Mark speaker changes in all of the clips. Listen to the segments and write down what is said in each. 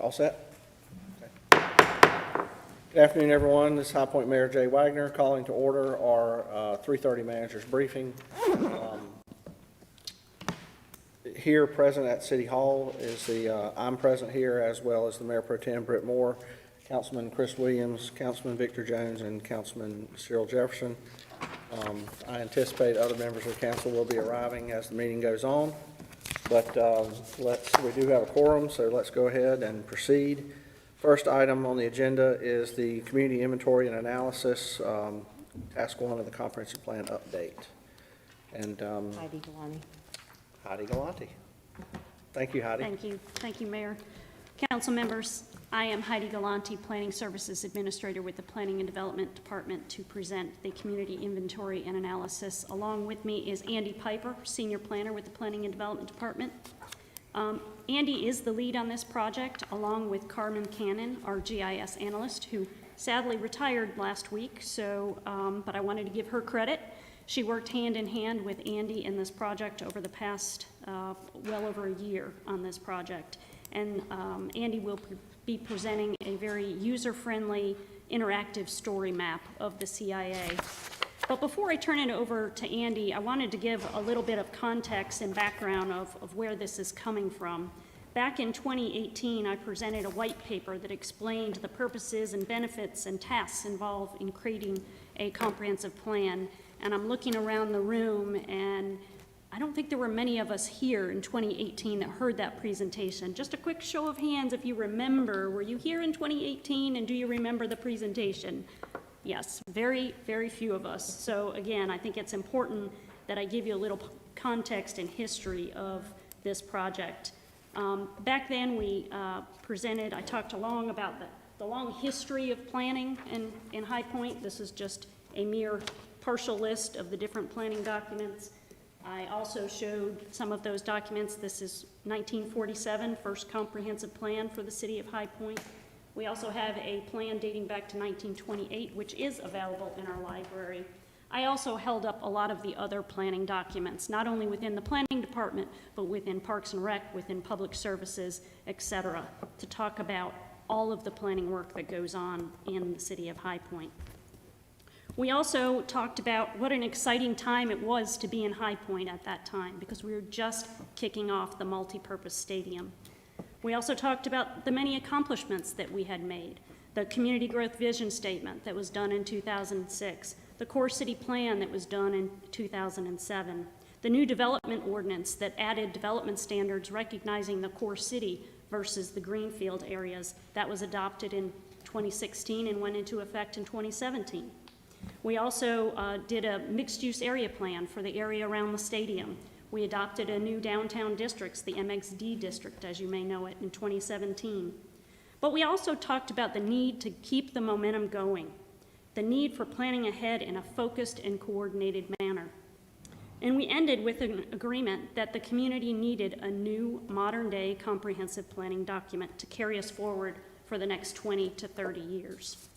Speaker 1: All set? Okay. Good afternoon, everyone. This is High Point Mayor Jay Wagner calling to order our 3:30 managers briefing. Here present at City Hall is I'm present here, as well as the Mayor Pro Tem Britt Moore, Councilman Chris Williams, Councilman Victor Jones, and Councilman Cyril Jefferson. I anticipate other members of the council will be arriving as the meeting goes on, but we do have a quorum, so let's go ahead and proceed. First item on the agenda is the community inventory and analysis, task 1 of the comprehensive plan update. And
Speaker 2: Heidi Galani.
Speaker 1: Heidi Galante. Thank you, Heidi.
Speaker 3: Thank you, Mayor. Council members, I am Heidi Galante, Planning Services Administrator with the Planning and Development Department, to present the community inventory and analysis. Along with me is Andy Piper, Senior Planner with the Planning and Development Department. Andy is the lead on this project, along with Carmen Cannon, our GIS analyst, who sadly retired last week, but I wanted to give her credit. She worked hand in hand with Andy in this project over the past well over a year on this project. And Andy will be presenting a very user-friendly, interactive story map of the CIA. But before I turn it over to Andy, I wanted to give a little bit of context and background of where this is coming from. Back in 2018, I presented a white paper that explained the purposes and benefits and tasks involved in creating a comprehensive plan. And I'm looking around the room, and I don't think there were many of us here in 2018 that heard that presentation. Just a quick show of hands if you remember. Were you here in 2018, and do you remember the presentation? Yes, very, very few of us. So again, I think it's important that I give you a little context and history of this project. Back then we I talked along about the long history of planning in High Point. This is just a mere partial list of the different planning documents. I also showed some of those documents. This is 1947, first comprehensive plan for the city of High Point. We also have a plan dating back to 1928, which is available in our library. I also held up a lot of the other planning documents, not only within the planning department, but within Parks and Rec, within public services, etc., to talk about all of the planning work that goes on in the city of High Point. We also talked about what an exciting time it was to be in High Point at that time, because we were just kicking off the multi-purpose stadium. We also talked about the many accomplishments that we had made, the community growth vision statement that was done in 2006, the core city plan that was done in 2007, the new development ordinance that added development standards recognizing the core city versus the greenfield areas. That was adopted in 2016 and went into effect in 2017. We also did a mixed-use area plan for the area around the stadium. We adopted a new downtown district, the MXD district, as you may know it, in 2017. But we also talked about the need to keep the momentum going, the need for planning ahead in a focused and coordinated manner. And we ended with an agreement that the community needed a new modern-day comprehensive planning document to carry us forward for the next 20 to 30 years.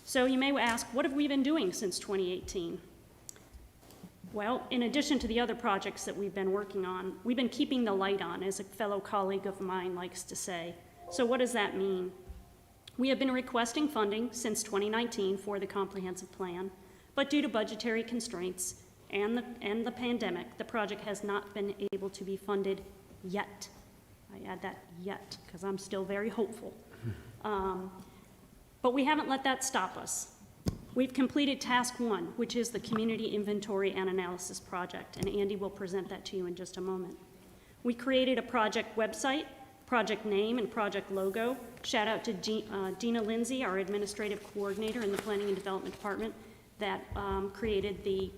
Speaker 3: So you may ask, what have we been doing since 2018? Well, in addition to the other projects that we've been working on, we've been keeping the light on, as a fellow colleague of mine likes to say. So what does that mean? We have been requesting funding since 2019 for the comprehensive plan, but due to budgetary constraints and the pandemic, the project has not been able to be funded yet. I add that yet, because I'm still very hopeful. But we haven't let that stop us. We've completed task 1, which is the community inventory and analysis project, and Andy will present that to you in just a moment. We created a project website, project name, and project logo. Shout out to Dina Lindsay, our administrative coordinator in the Planning and Development Department, that created the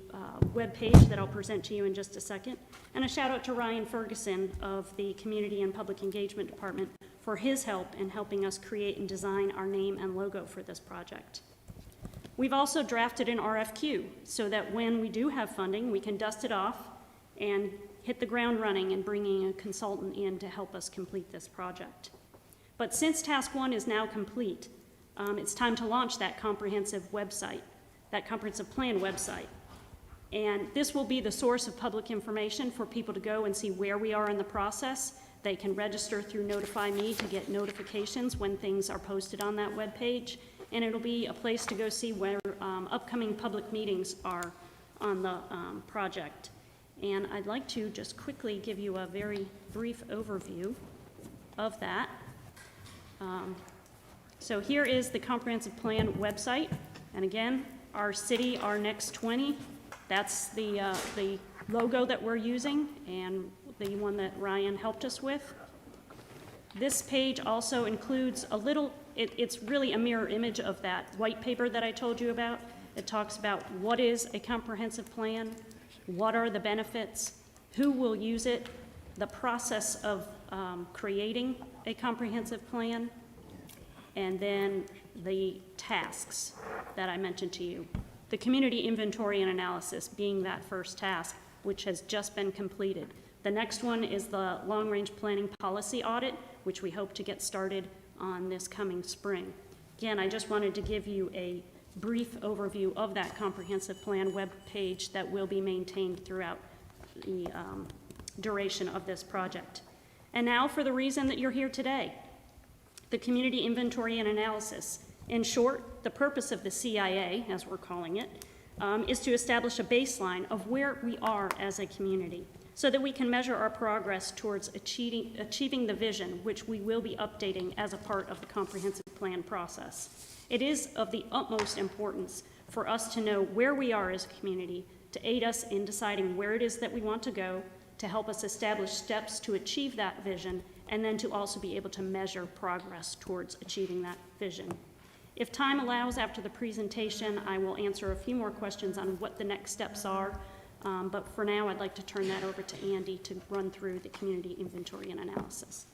Speaker 3: web page that I'll present to you in just a second. And a shout out to Ryan Ferguson of the Community and Public Engagement Department for his help in helping us create and design our name and logo for this project. We've also drafted an RFQ so that when we do have funding, we can dust it off and hit the ground running and bringing a consultant in to help us complete this project. But since task 1 is now complete, it's time to launch that comprehensive website, that comprehensive plan website. And this will be the source of public information for people to go and see where we are in the process. They can register through Notify Me to get notifications when things are posted on that webpage, and it'll be a place to go see where upcoming public meetings are on the project. And I'd like to just quickly give you a very brief overview of that. So here is the comprehensive plan website, and again, our city, our next 20, that's the logo that we're using and the one that Ryan helped us with. This page also includes a little, it's really a mirror image of that white paper that I told you about. It talks about what is a comprehensive plan, what are the benefits, who will use it, the process of creating a comprehensive plan, and then the tasks that I mentioned to you. The community inventory and analysis being that first task, which has just been completed. The next one is the long-range planning policy audit, which we hope to get started on this coming spring. Again, I just wanted to give you a brief overview of that comprehensive plan web page that will be maintained throughout the duration of this project. And now for the reason that you're here today, the community inventory and analysis. In short, the purpose of the CIA, as we're calling it, is to establish a baseline of where we are as a community so that we can measure our progress towards achieving the vision, which we will be updating as a part of the comprehensive plan process. It is of the utmost importance for us to know where we are as a community, to aid us in deciding where it is that we want to go, to help us establish steps to achieve that vision, and then to also be able to measure progress towards achieving that vision. If time allows after the presentation, I will answer a few more questions on what the next steps are, but for now I'd like to turn that over to Andy to run through the community inventory and analysis.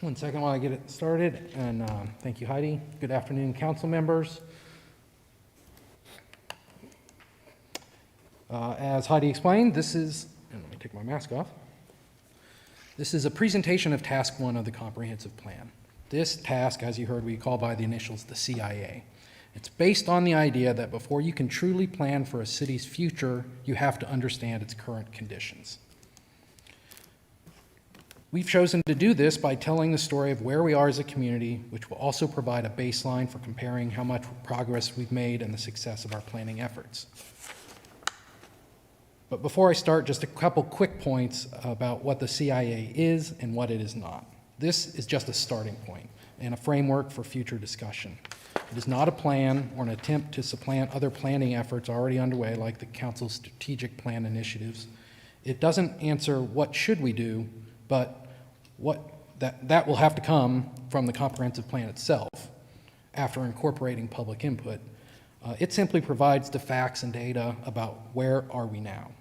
Speaker 2: One second while I get it started, and thank you, Heidi. Good afternoon, council members. As Heidi explained, this is, and let me take my mask off. This is a presentation of task 1 of the comprehensive plan. This task, as you heard, we call by the initials the CIA. It's based on the idea that before you can truly plan for a city's future, you have to understand its current conditions. We've chosen to do this by telling the story of where we are as a community, which will also provide a baseline for comparing how much progress we've made and the success of our planning efforts. But before I start, just a couple quick points about what the CIA is and what it is not. This is just a starting point and a framework for future discussion. It is not a plan or an attempt to supplant other planning efforts already underway, like the council's strategic plan initiatives. It doesn't answer what should we do, but that will have to come from the comprehensive plan itself after incorporating public input. It simply provides the facts and data about where are we now.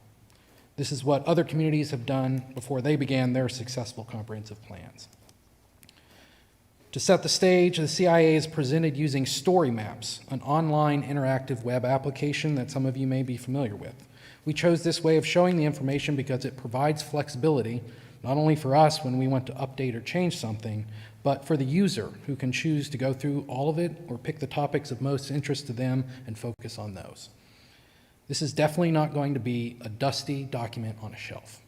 Speaker 2: This is what other communities have done before they began their successful comprehensive plans. To set the stage, the CIA is presented using Story Maps, an online interactive web application that some of you may be familiar with. We chose this way of showing the information because it provides flexibility not only for us when we want to update or change something, but for the user who can choose to go through all of it or pick the topics of most interest to them and focus on those. This is definitely not going to be a dusty document on a shelf.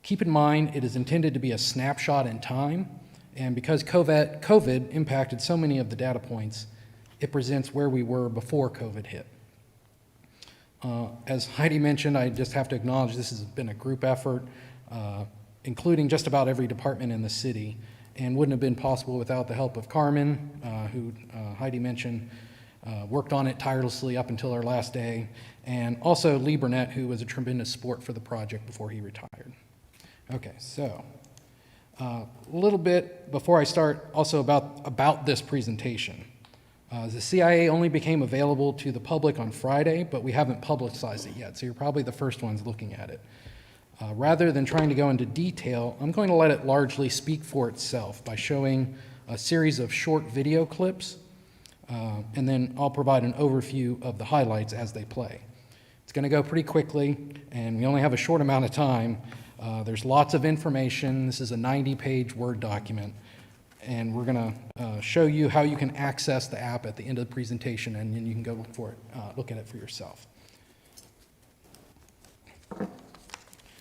Speaker 2: Keep in mind, it is intended to be a snapshot in time, and because COVID impacted so many of the data points, it presents where we were before COVID hit. As Heidi mentioned, I just have to acknowledge this has been a group effort, including just about every department in the city, and wouldn't have been possible without the help of Carmen, who Heidi mentioned, worked on it tirelessly up until our last day, and also Lee Burnett, who was a tremendous support for the project before he retired. Okay, so a little bit before I start also about this presentation. The CIA only became available to the public on Friday, but we haven't publicized it yet, so you're probably the first ones looking at it. Rather than trying to go into detail, I'm going to let it largely speak for itself by showing a series of short video clips, and then I'll provide an overview of the highlights as they play. It's going to go pretty quickly, and we only have a short amount of time, There's lots of information. This is a 90-page Word document, and we're going to show you how you can access the app at the end of the presentation, and then you can go look at it for yourself.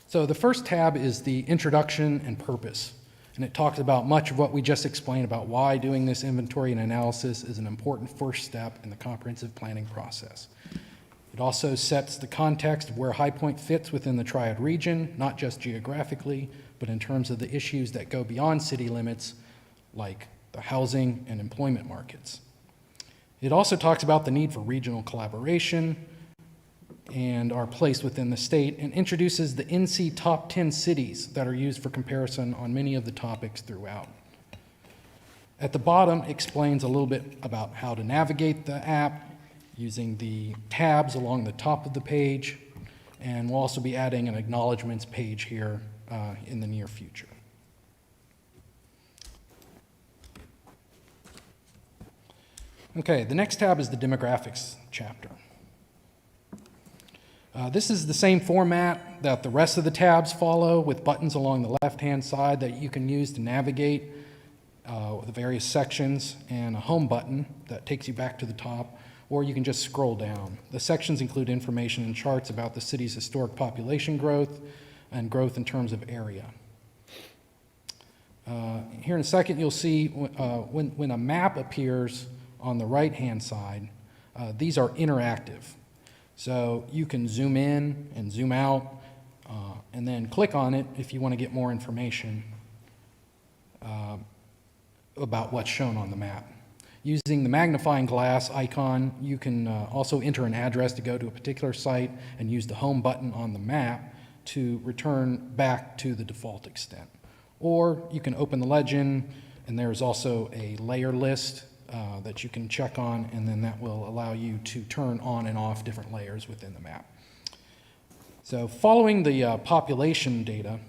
Speaker 2: So the first tab is the introduction and purpose, and it talks about much of what we just explained about why doing this inventory and analysis is an important first step in the comprehensive planning process. It also sets the context of where High Point fits within the Triad region, not just geographically, but in terms of the issues that go beyond city limits, like the housing and employment markets. It also talks about the need for regional collaboration and our place within the state, and introduces the NC Top 10 cities that are used for comparison on many of the topics throughout. At the bottom, it explains a little bit about how to navigate the app using the tabs along the top of the page, and we'll also be adding an acknowledgments page here in the near future. Okay, the next tab is the demographics chapter. This is the same format that the rest of the tabs follow, with buttons along the left-hand side that you can use to navigate the various sections, and a home button that takes you back to the top, or you can just scroll down. The sections include information and charts about the city's historic population growth and growth in terms of area. Here in a second, you'll see when a map appears on the right-hand side, these are interactive. So you can zoom in and zoom out, and then click on it if you want to get more information about what's shown on the map. Using the magnifying glass icon, you can also enter an address to go to a particular site and use the home button on the map to return back to the default extent. Or you can open the legend, and there's also a layer list that you can check on, and then that will allow you to turn on and off different layers within the map. So following the population data,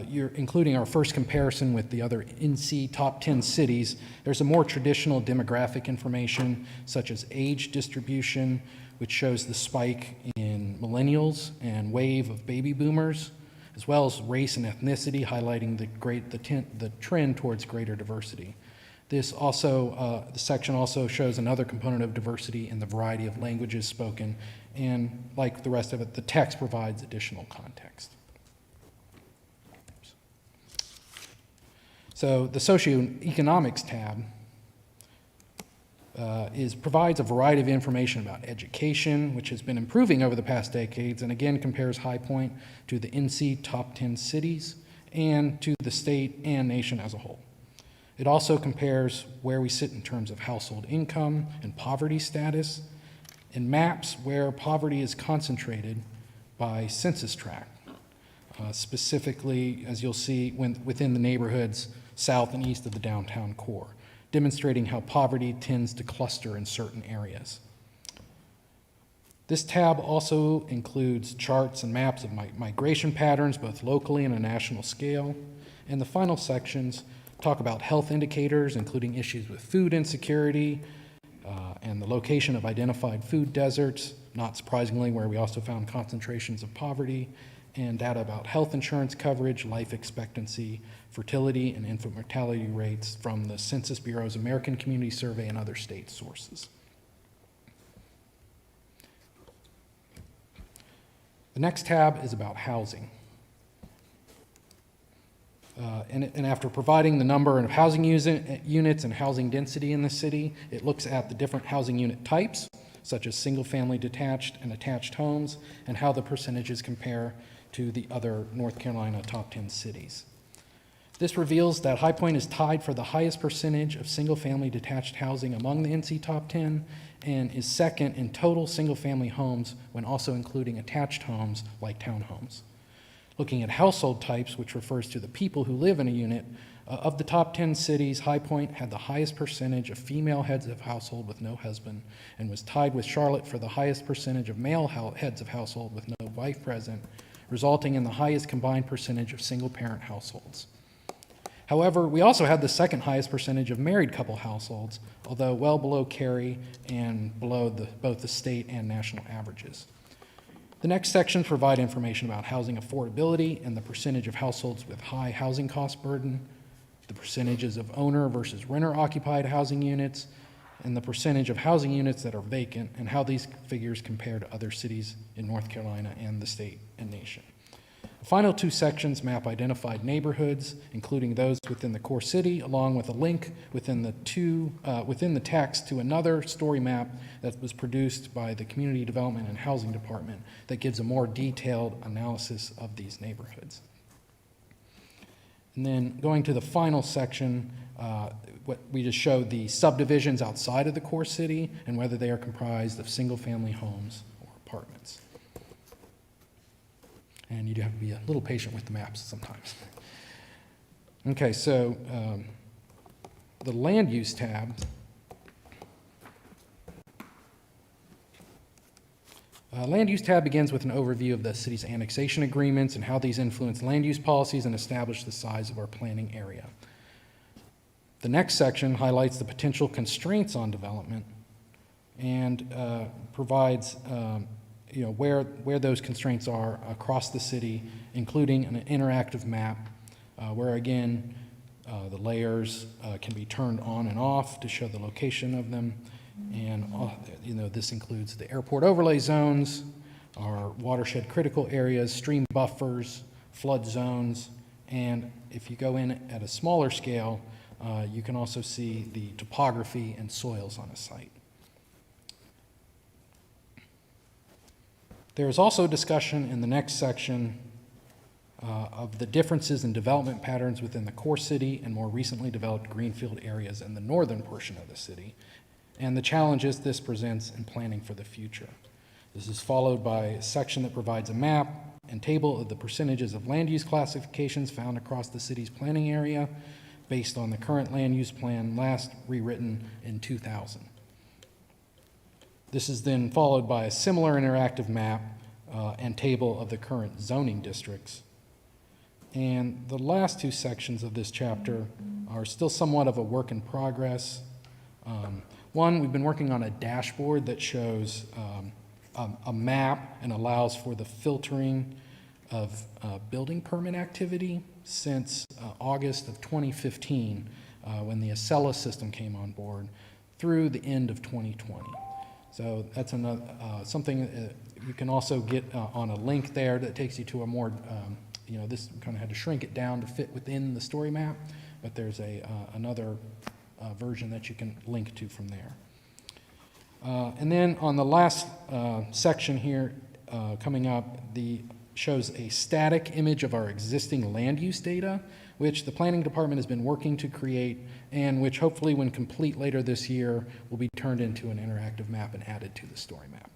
Speaker 2: you're including our first comparison with the other NC Top 10 cities, there's a more traditional demographic information such as age distribution, which shows the spike in millennials and wave of baby boomers, as well as race and ethnicity, highlighting the trend towards greater diversity. This also, the section also shows another component of diversity in the variety of languages spoken, and like the rest of it, the text provides additional context. So the socioeconomics tab provides a variety of information about education, which has been improving over the past decades, and again compares High Point to the NC Top 10 cities and to the state and nation as a whole. It also compares where we sit in terms of household income and poverty status, and maps where poverty is concentrated by census tract, specifically, as you'll see, within the neighborhoods south and east of the downtown core, demonstrating how poverty tends to cluster in certain areas. This tab also includes charts and maps of migration patterns, both locally and on a national scale, and the final sections talk about health indicators, including issues with food insecurity and the location of identified food deserts, not surprisingly, where we also found concentrations of poverty, and data about health insurance coverage, life expectancy, fertility, and infant mortality rates from the Census Bureau's American Community Survey and other state sources. The next tab is about housing. And after providing the number of housing units and housing density in the city, it looks at the different housing unit types, such as single-family detached and attached homes, and how the percentages compare to the other North Carolina top 10 cities. This reveals that High Point is tied for the highest percentage of single-family detached housing among the NC Top 10 and is second in total single-family homes when also including attached homes like townhomes. Looking at household types, which refers to the people who live in a unit, of the top 10 cities, High Point had the highest percentage of female heads of household with no husband and was tied with Charlotte for the highest percentage of male heads of household with no wife present, resulting in the highest combined percentage of single-parent households. However, we also had the second highest percentage of married couple households, although well below Cary and below both the state and national averages. The next sections provide information about housing affordability and the percentage of households with high housing cost burden, the percentages of owner versus renter occupied housing units, and the percentage of housing units that are vacant, and how these figures compare to other cities in North Carolina and the state and nation. The final two sections map identified neighborhoods, including those within the core city, along with a link within the text to another story map that was produced by the Community Development and Housing Department that gives a more detailed analysis of these neighborhoods. And then going to the final section, what we just showed the subdivisions outside of the core city and whether they are comprised of single-family homes or apartments. And you do have to be a little patient with the maps sometimes. Okay, so the land use tab. Land use tab begins with an overview of the city's annexation agreements and how these influence land use policies and establish the size of our planning area. The next section highlights the potential constraints on development and provides where those constraints are across the city, including an interactive map where, again, the layers can be turned on and off to show the location of them. And this includes the airport overlay zones, our watershed critical areas, stream buffers, flood zones, and if you go in at a smaller scale, you can also see the topography and soils on a site. There is also discussion in the next section of the differences in development patterns within the core city and more recently developed greenfield areas in the northern portion of the city, and the challenges this presents in planning for the future. This is followed by a section that provides a map and table of the percentages of land use classifications found across the city's planning area based on the current land use plan last rewritten in 2000. This is then followed by a similar interactive map and table of the current zoning districts. And the last two sections of this chapter are still somewhat of a work in progress. One, we've been working on a dashboard that shows a map and allows for the filtering of building permit activity since August of 2015, when the Acela system came on board, through the end of 2020. So that's another something you can also get on a link there that takes you to a more, this kind of had to shrink it down to fit within the story map, but there's another version that you can link to from there. And then on the last section here, coming up, shows a static image of our existing land use data, which the planning department has been working to create and which hopefully when complete later this year will be turned into an interactive map and added to the story map.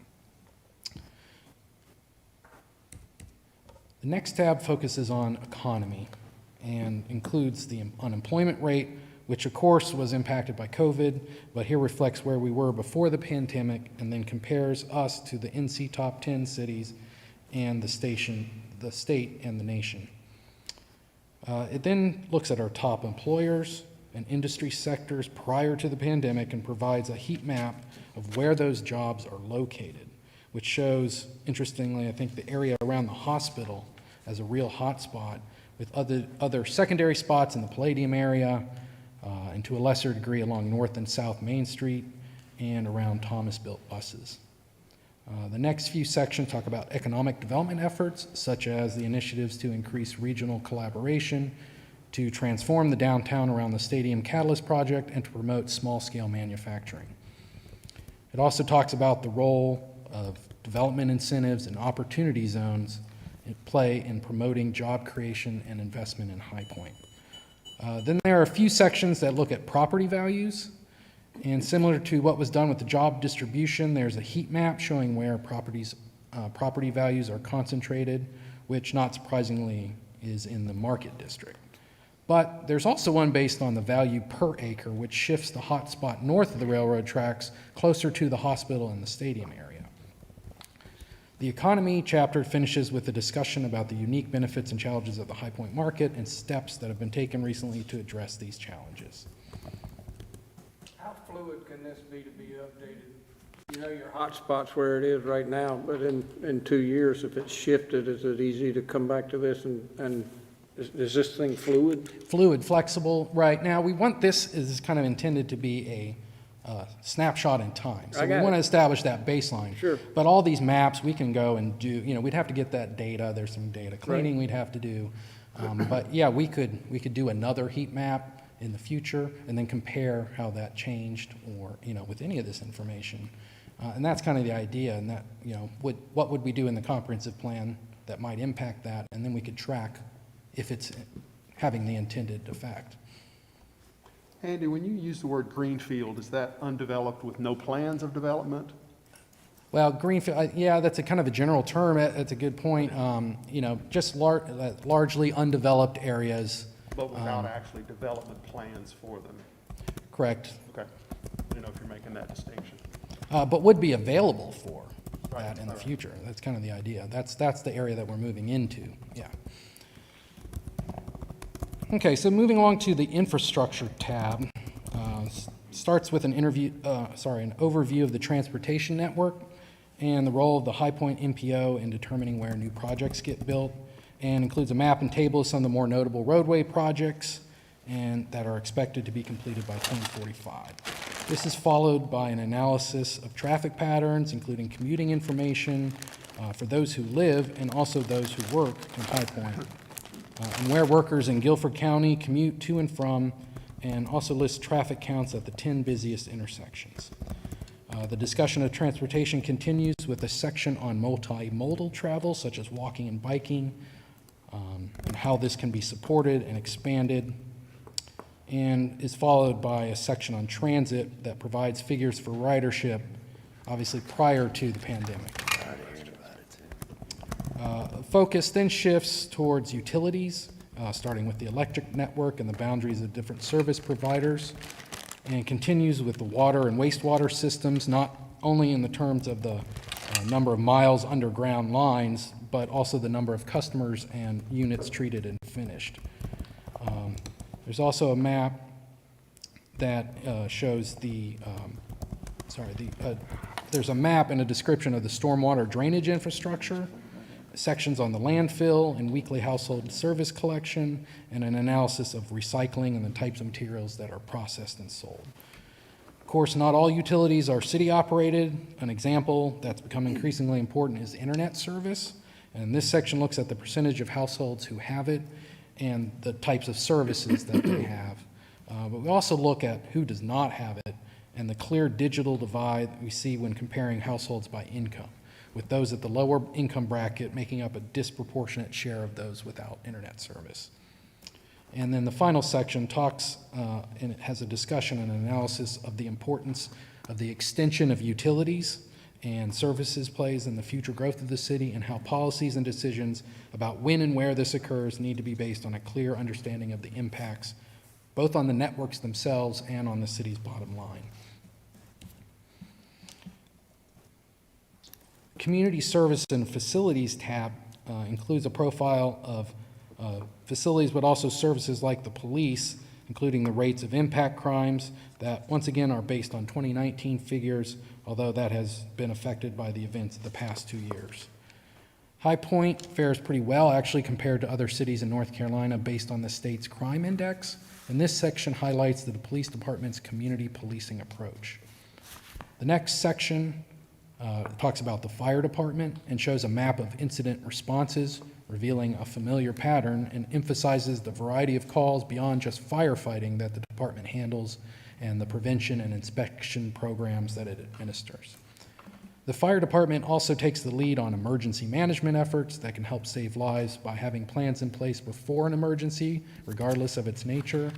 Speaker 2: The next tab focuses on economy and includes the unemployment rate, which of course was impacted by COVID, but here reflects where we were before the pandemic and then compares us to the NC top 10 cities and the state and the nation. It then looks at our top employers and industry sectors prior to the pandemic and provides a heat map of where those jobs are located, which shows, interestingly, I think the area around the hospital as a real hot spot with other secondary spots in the Palladium area and to a lesser degree along North and South Main Street and around Thomas-built buses. The next few sections talk about economic development efforts, such as the initiatives to increase regional collaboration, to transform the downtown around the Stadium Catalyst project, and to promote small-scale manufacturing. It also talks about the role of development incentives and opportunity zones play in promoting job creation and investment in High Point. Then there are a few sections that look at property values. And similar to what was done with the job distribution, there's a heat map showing where property values are concentrated, which not surprisingly is in the Market District. But there's also one based on the value per acre, which shifts the hot spot north of the railroad tracks closer to the hospital and the stadium area. The economy chapter finishes with a discussion about the unique benefits and challenges of the High Point market and steps that have been taken recently to address these challenges.
Speaker 4: How fluid can this be to be updated You know, your hot spot's where it is right now, but in 2 years, if it's shifted, is it easy to come back to this and is this thing fluid?
Speaker 2: Fluid, flexible, right. Now, we want this is kind of intended to be a snapshot in time. So
Speaker 4: I
Speaker 2: we
Speaker 4: got
Speaker 2: want to
Speaker 4: it.
Speaker 2: establish that baseline.
Speaker 4: Sure.
Speaker 2: But all these maps, we can go and do, we'd have to get that data. There's some data cleaning we'd have to do. But yeah, we could do another heat map in the future and then compare how that changed or, with any of this information. And that's kind of the idea, and that, what would we do in the comprehensive plan that might impact that, and then we could track if it's having the intended effect.
Speaker 5: Andy, when you use the word greenfield, is that undeveloped with no plans of development?
Speaker 2: Well, greenfield, yeah, that's a kind of a general term. That's a good point. Just largely undeveloped areas.
Speaker 5: But without actually development plans for them?
Speaker 2: Correct.
Speaker 5: Okay. I don't know if you're making that distinction.
Speaker 2: But would be available for
Speaker 5: Right,
Speaker 2: that in the
Speaker 5: right.
Speaker 2: future. That's kind of the idea. That's the area that we're moving into, yeah. Okay, so moving along to the infrastructure tab, starts with an overview of the transportation network and the role of the High Point MPO in determining where new projects get built, and includes a map and table of some of the more notable roadway projects and that are expected to be completed by 2045. This is followed by an analysis of traffic patterns, including commuting information for those who live and also those who work in High Point, and where workers in Guilford County commute to and from, and also lists traffic counts at the 10 busiest intersections. The discussion of transportation continues with a section on multimodal travel, such as walking and biking, and how this can be supported and expanded, and is followed by a section on transit that provides figures for ridership, obviously prior to the pandemic. Focus then shifts towards utilities, starting with the electric network and the boundaries of different service providers, and continues with the water and wastewater systems, not only in the terms of the number of miles underground lines, but also the number of customers and units treated and finished. There's also a map that shows there's a map and a description of the stormwater drainage infrastructure, sections on the landfill and weekly household service collection, and an analysis of recycling and the types of materials that are processed and sold. Of course, not all utilities are city-operated. An example that's become increasingly important is internet service, and this section looks at the percentage of households who have it and the types of services that they have. But we also look at who does not have it and the clear digital divide we see when comparing households by income, with those at the lower income bracket making up a disproportionate share of those without internet service. And then the final section talks, and it has a discussion and analysis of the importance of the extension of utilities and services plays in the future growth of the city, and how policies and decisions about when and where this occurs need to be based on a clear understanding of the impacts, both on the networks themselves and on the city's bottom line. Community Service and Facilities tab includes a profile of facilities, but also services like the police, including the rates of impact crimes that, once again, are based on 2019 figures, although that has been affected by the events of the past 2 years. High Point fares pretty well, actually, compared to other cities in North Carolina based on the state's crime index, and this section highlights the police department's community policing approach. The next section talks about the fire department and shows a map of incident responses, revealing a familiar pattern, and emphasizes the variety of calls beyond just firefighting that the department handles and the prevention and inspection programs that it administers. The fire department also takes the lead on emergency management efforts that can help save lives by having plans in place before an emergency, regardless of its nature.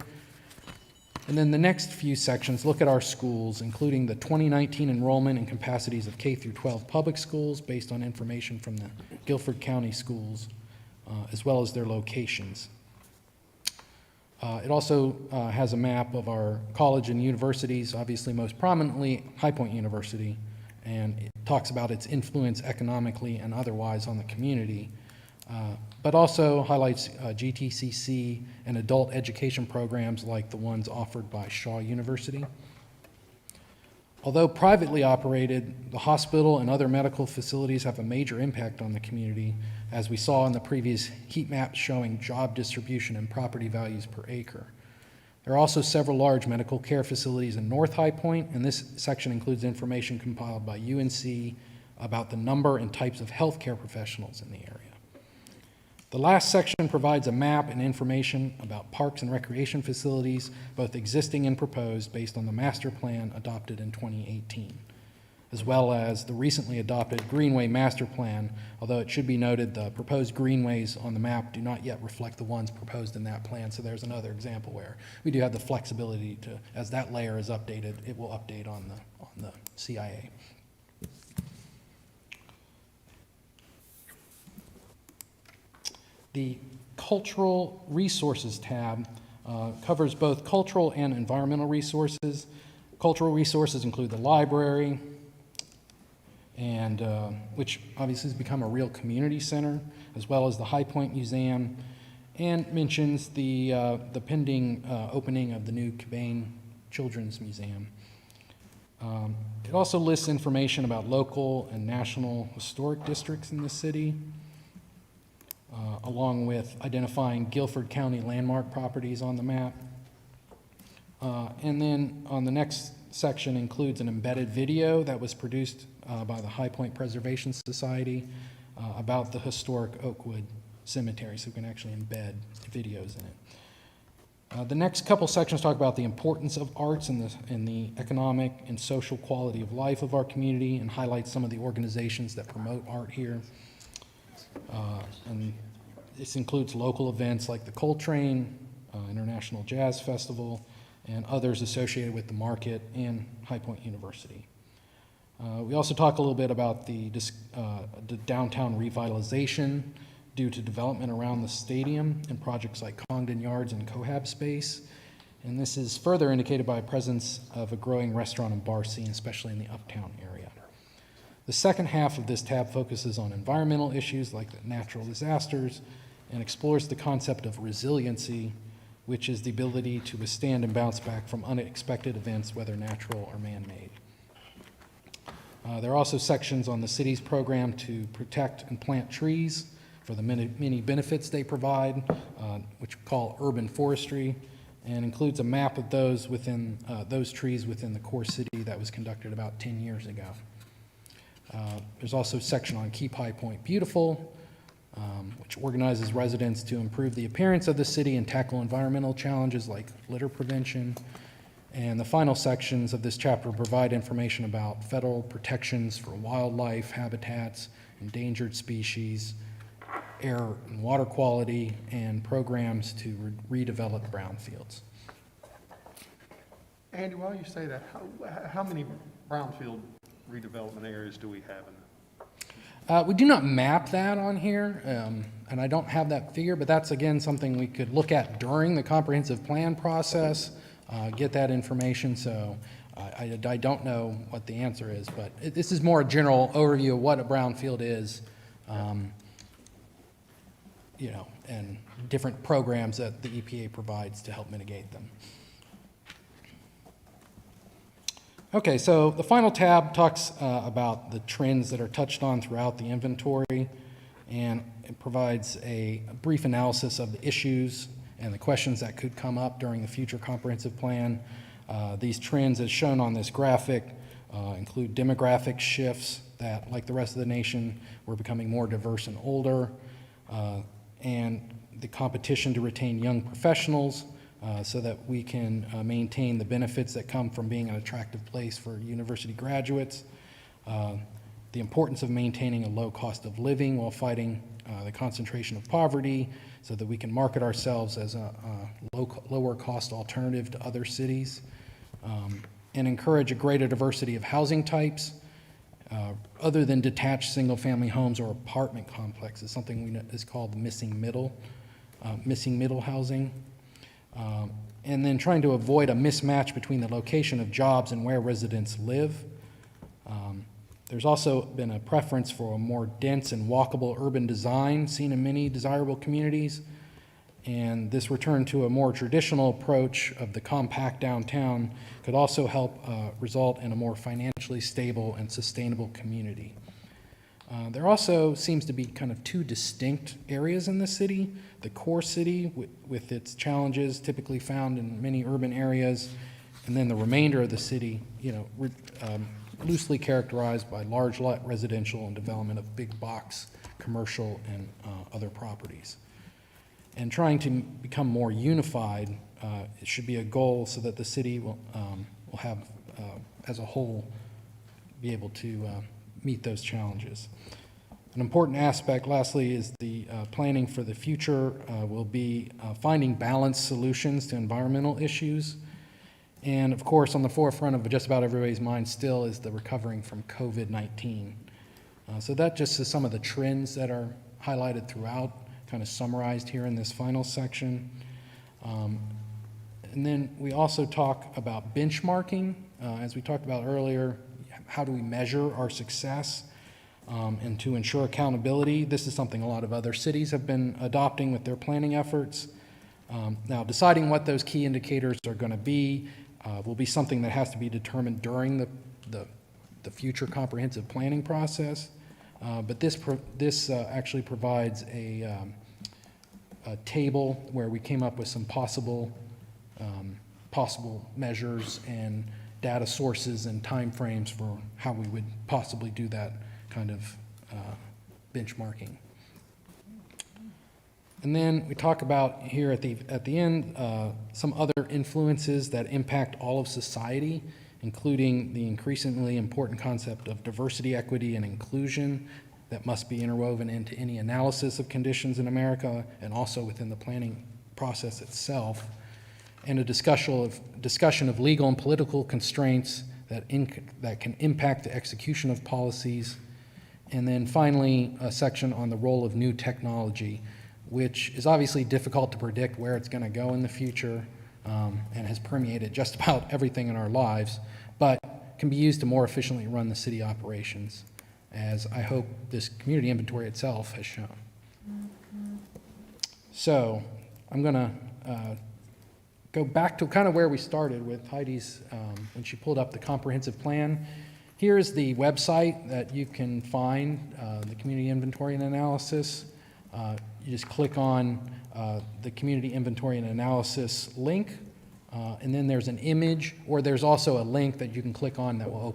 Speaker 2: And then the next few sections look at our schools, including the 2019 enrollment and capacities of K through 12 public schools based on information from the Guilford County schools, as well as their locations. It also has a map of our college and universities, obviously most prominently High Point University, and it talks about its influence economically and otherwise on the community, but also highlights GTCC and adult education programs like the ones offered by Shaw University. Although privately operated, the hospital and other medical facilities have a major impact on the community, as we saw in the previous heat map showing job distribution and property values per acre. There are also several large medical care facilities in North High Point, and this section includes information compiled by UNC about the number and types of healthcare professionals in the area. The last section provides a map and information about parks and recreation facilities, both existing and proposed, based on the master plan adopted in 2018, as well as the recently adopted Greenway Master Plan, although it should be noted the proposed greenways on the map do not yet reflect the ones proposed in that plan, so there's another example where we do have the flexibility to, as that layer is updated, it will update on the CIA. The Cultural Resources tab covers both cultural and environmental resources. Cultural resources include the library, and which obviously has become a real community center, as well as the High Point Museum, and mentions the pending opening of the new Cabane Children's Museum. It also lists information about local and national historic districts in the city, along with identifying Guilford County landmark properties on the map. And then on the next section includes an embedded video that was produced by the High Point Preservation Society about the historic Oakwood Cemetery, so we can actually embed videos in it. The next couple sections talk about the importance of arts in the economic and social quality of life of our community, and highlight some of the organizations that promote art here. And this includes local events like the Coltrane International Jazz Festival and others associated with the market and High Point University. We also talk a little bit about the downtown revitalization due to development around the stadium and projects like Congdon Yards and Cohab Space. And this is further indicated by the presence of a growing restaurant and bar scene, especially in the uptown area. The second half of this tab focuses on environmental issues like the natural disasters and explores the concept of resiliency, which is the ability to withstand and bounce back from unexpected events, whether natural or man-made. There are also sections on the city's program to protect and plant trees for the many benefits they provide, which we call urban forestry, and includes a map of those trees within the core city that was conducted about 10 years ago. There's also a section on Keep High Point Beautiful, which organizes residents to improve the appearance of the city and tackle environmental challenges like litter prevention. And the final sections of this chapter provide information about federal protections for wildlife, habitats, endangered species, air and water quality, and programs to redevelop brownfields.
Speaker 5: Andy, while you say that, how many brownfield redevelopment areas do we have in
Speaker 2: We do not map that on here, and I don't have that figure, but that's, again, something we could look at during the comprehensive plan process, get that information. So I don't know what the answer is, but this is more a general overview of what a brownfield is, and different programs that the EPA provides to help mitigate them. Okay, so the final tab talks about the trends that are touched on throughout the inventory, and it provides a brief analysis of the issues and the questions that could come up during the future comprehensive plan. These trends, as shown on this graphic, include demographic shifts that, like the rest of the nation, we're becoming more diverse and older, and the competition to retain young professionals, so that we can maintain the benefits that come from being an attractive place for university graduates, the importance of maintaining a low cost of living while fighting the concentration of poverty, so that we can market ourselves as a lower cost alternative to other cities, and encourage a greater diversity of housing types other than detached single-family homes or apartment complexes, something we know is called missing middle housing. And then trying to avoid a mismatch between the location of jobs and where residents live. There's also been a preference for a more dense and walkable urban design seen in many desirable communities. And this return to a more traditional approach of the compact downtown could also help result in a more financially stable and sustainable community. There also seems to be kind of two distinct areas in the city. The core city with its challenges typically found in many urban areas, and then the remainder of the city, loosely characterized by large lot residential and development of big box commercial and other properties. And trying to become more unified, it should be a goal so that the city will have, as a whole, be able to meet those challenges. An important aspect, lastly, is the planning for the future will be finding balanced solutions to environmental issues. And of course, on the forefront of just about everybody's mind still is the recovering from COVID-19. So that just is some of the trends that are highlighted throughout, kind of summarized here in this final section. And then we also talk about benchmarking. As we talked about earlier, how do we measure our success? And to ensure accountability, this is something a lot of other cities have been adopting with their planning efforts. Now, deciding what those key indicators are going to be will be something that has to be determined during the future comprehensive planning process. But this actually provides a table where we came up with some possible measures and data sources and timeframes for how we would possibly do that kind of benchmarking. And then we talk about here at the end some other influences that impact all of society, including the increasingly important concept of diversity, equity, and inclusion that must be interwoven into any analysis of conditions in America and also within the planning process itself, and a discussion of legal and political constraints that can impact the execution of policies. And then finally, a section on the role of new technology, which is obviously difficult to predict where it's going to go in the future and has permeated just about everything in our lives, but can be used to more efficiently run the city operations, as I hope this community inventory itself has shown. So I'm going to go back to kind of where we started with Heidi's, when she pulled up the comprehensive plan. Here's the website that you can find the community inventory and analysis. You just click on the community inventory and analysis link, and then there's an image, or there's also a link that you can click on that will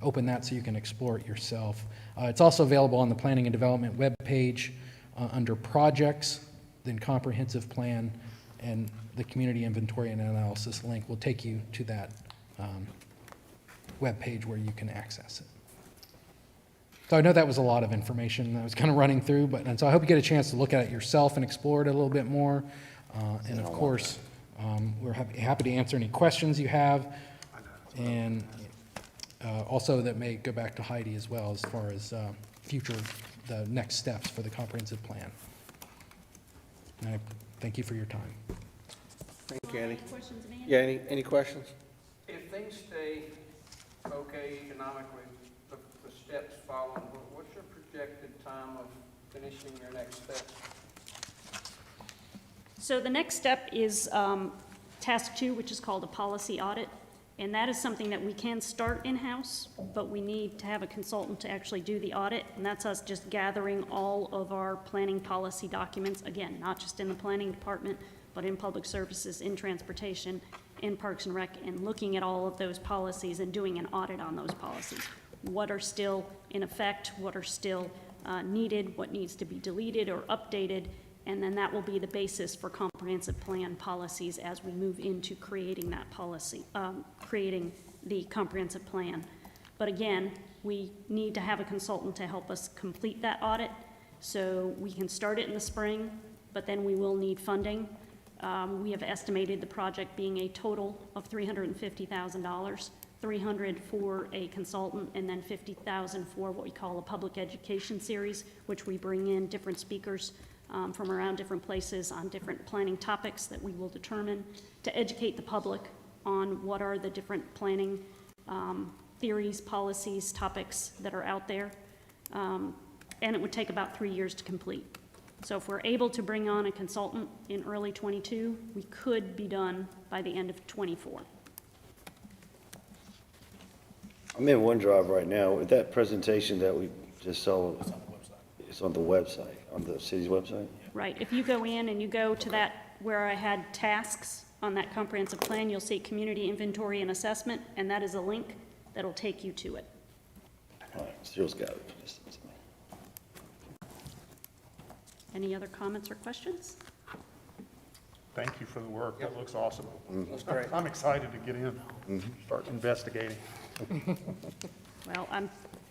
Speaker 2: open that so you can explore it yourself. It's also available on the Planning and Development webpage under Projects, then Comprehensive Plan, and the Community Inventory and Analysis link will take you to that webpage where you can access it. So I know that was a lot of information that I was kind of running through, and so I hope you get a chance to look at it yourself and explore it a little bit more. And of course, we're happy to answer any questions you have, and also that may go back to Heidi as well as far as the next steps for the comprehensive plan. And I thank you for your time.
Speaker 1: Thank you, Andy.
Speaker 3: Questions, Amanda?
Speaker 1: Yeah, any questions?
Speaker 4: If things stay okay economically, the steps following, what's your projected time of finishing your next step?
Speaker 3: So the next step is task 2, which is called a policy audit. And that is something that we can start in-house, but we need to have a consultant to actually do the audit. And that's us just gathering all of our planning policy documents, again, not just in the planning department, but in public services, in transportation, in Parks and Rec, and looking at all of those policies and doing an audit on those policies. What are still in effect, what are still needed, what needs to be deleted or updated, and then that will be the basis for comprehensive plan policies as we move into creating that policy, creating the comprehensive plan. But again, we need to have a consultant to help us complete that audit, so we can start it in the spring, but then we will need funding. We have estimated the project being a total of $350,000, $300,000 for a consultant, and then $50,000 for what we call a public education series, which we bring in different speakers from around different places on different planning topics that we will determine to educate the public on what are the different planning theories, policies, topics that are out there. And it would take about 3 years to complete. So if we're able to bring on a consultant in early '22, we could be done by the end of '24.
Speaker 6: I'm in OneDrive right now. With that presentation that we just saw, it's on the website, on the city's website?
Speaker 3: Right, if you go in and you go to that where I had tasks on that comprehensive plan, you'll see community inventory and assessment, and that is a link that'll take you to it.
Speaker 6: All right, Cyril's got it.
Speaker 3: Any other comments or questions?
Speaker 5: Thank you for the work. That looks awesome.
Speaker 1: That's great.
Speaker 5: I'm excited to get in, start investigating.
Speaker 3: Well,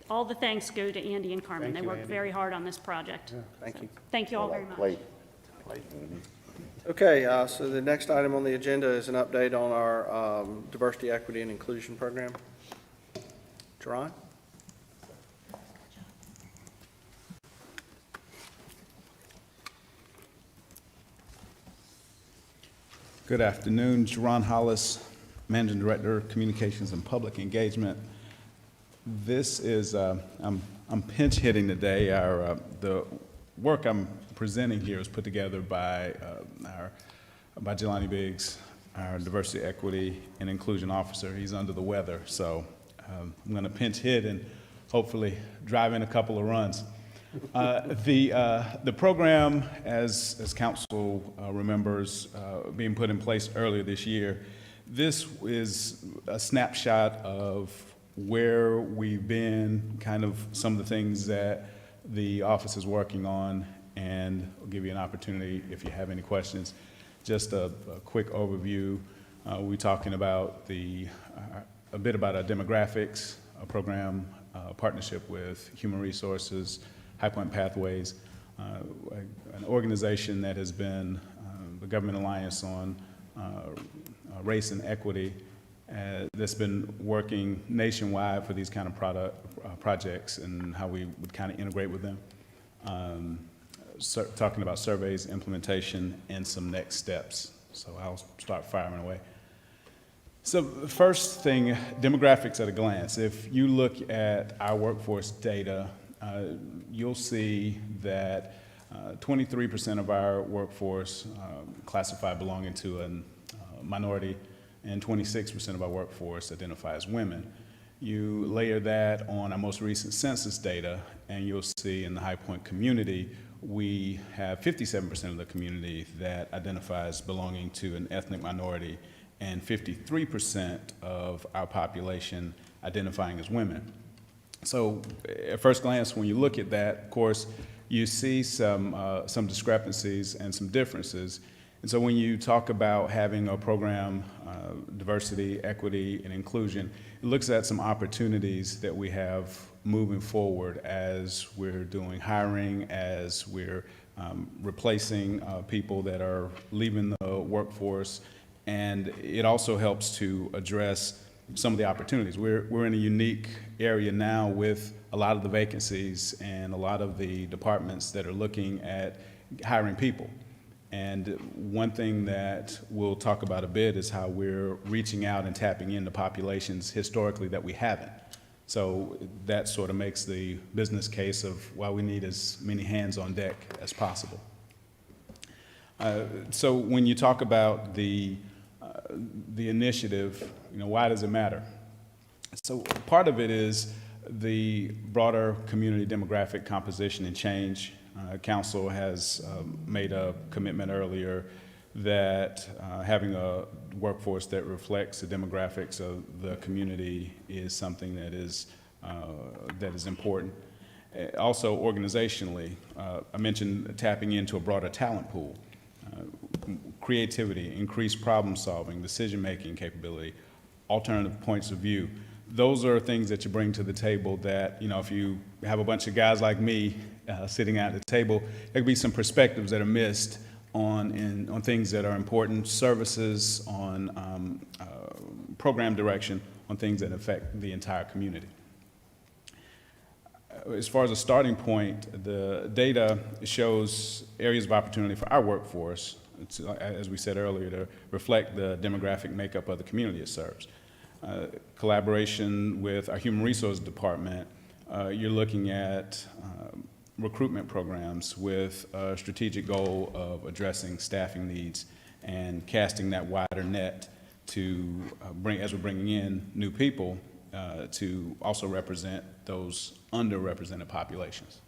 Speaker 3: all the thanks go to Andy and Carmen.
Speaker 5: Thank
Speaker 3: They
Speaker 5: you,
Speaker 3: worked
Speaker 5: Andy.
Speaker 3: very hard on this project.
Speaker 1: Thank you.
Speaker 3: Thank you all very much.
Speaker 6: Plate.
Speaker 1: Okay, so the next item on the agenda is an update on our diversity, equity, and inclusion program. Jerron?
Speaker 7: Good afternoon, Jerron Hollis, Managing Director, Communications and Public Engagement. This is, I'm pinch hitting today. The work I'm presenting here is put together by Jelani Biggs, our Diversity, Equity, and Inclusion Officer. He's under the weather, so I'm going to pinch hit and hopefully drive in a couple of runs. The program, as council remembers, being put in place earlier this year, this is a snapshot of where we've been, kind of some of the things that the office is working on, and I'll give you an opportunity if you have any questions. Just a quick overview. We're talking about a bit about our demographics, a program, partnership with Human Resources, High Point Pathways, an organization that has been the Government Alliance on Race and Equity, that's been working nationwide for these kind of projects and how we would kind of integrate with them. Talking about surveys, implementation, and some next steps. So I'll start firing away. So the first thing, demographics at a glance. If you look at our workforce data, you'll see that 23% of our workforce classified belonging to a minority, and 26% of our workforce identify as women. You layer that on our most recent census data, and you'll see in the High Point community, we have 57% of the community that identifies belonging to an ethnic minority, and 53% of our population identifying as women. So at first glance, when you look at that, of course, you see some discrepancies and some differences. And so when you talk about having a program, diversity, equity, and inclusion, it looks at some opportunities that we have moving forward as we're doing hiring, as we're replacing people that are leaving the workforce. And it also helps to address some of the opportunities. We're in a unique area now with a lot of the vacancies and a lot of the departments that are looking at hiring people. And one thing that we'll talk about a bit is how we're reaching out and tapping into populations historically that we haven't. So that sort of makes the business case of why we need as many hands on deck as possible. So when you talk about the initiative, why does it matter? So part of it is the broader community demographic composition and change. Council has made a commitment earlier that having a workforce that reflects the demographics of the community is something that is important. Also, organizationally, I mentioned tapping into a broader talent pool. Creativity, increased problem solving, decision-making capability, alternative points of view. Those are things that you bring to the table that, if you have a bunch of guys like me sitting at the table, there could be some perspectives that are missed on things that are important, services, on program direction, on things that affect the entire community. As far as a starting point, the data shows areas of opportunity for our workforce, as we said earlier, to reflect the demographic makeup of the community it serves. Collaboration with our Human Resources Department, you're looking at recruitment programs with a strategic goal of addressing staffing needs and casting that wider net to as we're bringing in new people, to also represent those underrepresented populations.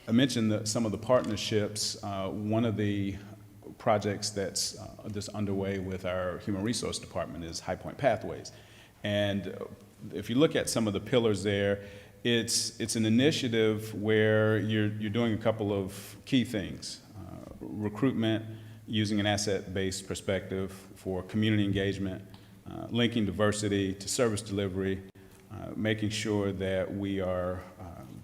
Speaker 7: I mentioned some of the partnerships. One of the projects that's underway with our Human Resource Department is High Point Pathways. And if you look at some of the pillars there, it's an initiative where you're doing a couple of key things. Recruitment using an asset-based perspective for community engagement, linking diversity to service delivery, making sure that we are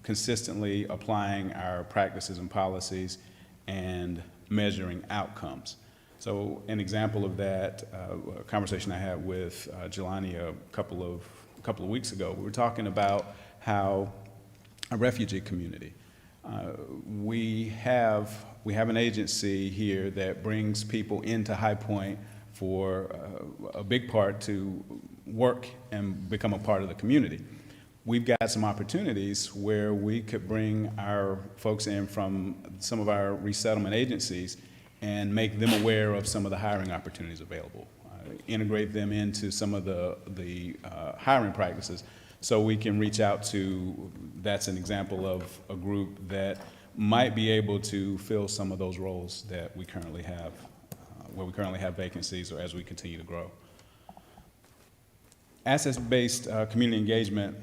Speaker 7: consistently applying our practices and policies and measuring outcomes. So an example of that, a conversation I had with Jelani a couple of weeks ago, we were talking about how a refugee community, we have an agency here that brings people into High Point for a big part to work and become a part of the community. We've got some opportunities where we could bring our folks in from some of our resettlement agencies and make them aware of some of the hiring opportunities available, integrate them into some of the hiring practices so we can reach out to, that's an example of a group that might be able to fill some of those roles that we currently have, where we currently have vacancies or as we continue to grow. Assets-based community engagement,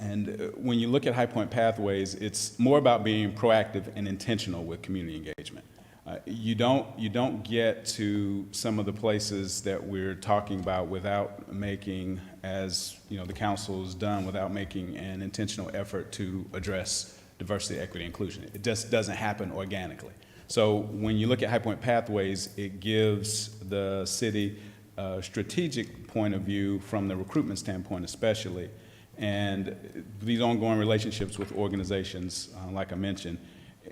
Speaker 7: and when you look at High Point Pathways, it's more about being proactive and intentional with community engagement. You don't get to some of the places that we're talking about without making, as you know, the council has done, without making an intentional effort to address diversity, equity, inclusion. It just doesn't happen organically. So when you look at High Point Pathways, it gives the city a strategic point of view from the recruitment standpoint especially, and these ongoing relationships with organizations, like I mentioned,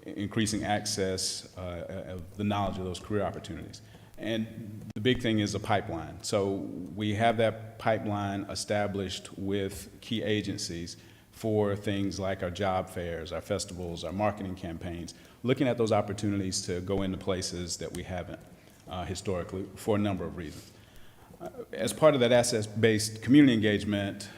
Speaker 7: increasing access of the knowledge of those career opportunities. And the big thing is a pipeline. So we have that pipeline established with key agencies for things like our job fairs, our festivals, our marketing campaigns, looking at those opportunities to go into places that we haven't historically for a number of reasons. As part of that asset-based community engagement,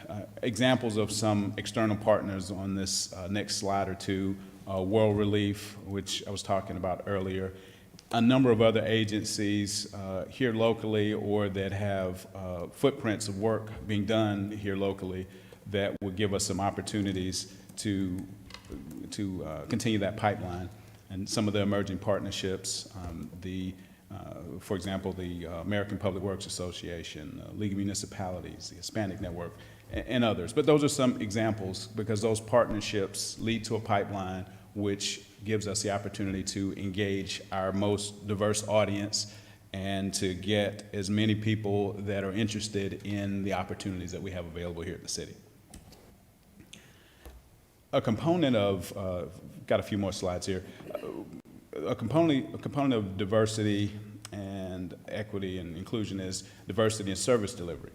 Speaker 7: examples of some external partners on this next slide or two, World Relief, which I was talking about earlier, a number of other agencies here locally or that have footprints of work being done here locally that will give us some opportunities to continue that pipeline. And some of the emerging partnerships, for example, the American Public Works Association, League of Municipalities, the Hispanic Network, and others. But those are some examples because those partnerships lead to a pipeline which gives us the opportunity to engage our most diverse audience and to get as many people that are interested in the opportunities that we have available here at the city. A component of, got a few more slides here, a component of diversity and equity and inclusion is diversity in service delivery.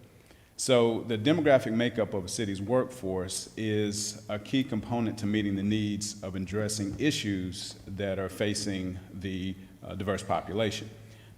Speaker 7: So the demographic makeup of a city's workforce is a key component to meeting the needs of addressing issues that are facing the diverse population.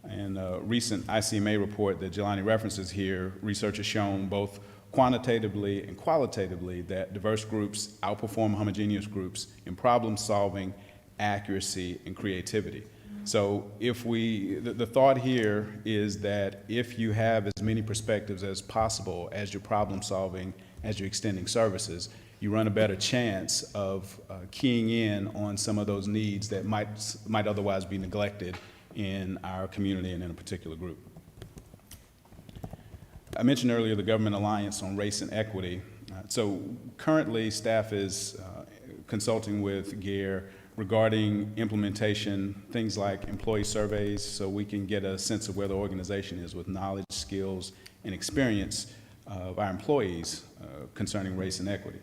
Speaker 7: In a recent ICMA report that Jelani references here, research has shown both quantitatively and qualitatively that diverse groups outperform homogeneous groups in problem solving, accuracy, and creativity. So if the thought here is that if you have as many perspectives as possible as you're problem solving, as you're extending services, you run a better chance of keying in on some of those needs that might otherwise be neglected in our community and in a particular group. I mentioned earlier the Government Alliance on Race and Equity. So currently staff is consulting with GARE regarding implementation, things like employee surveys, so we can get a sense of where the organization is with knowledge, skills, and experience of our employees concerning race and equity.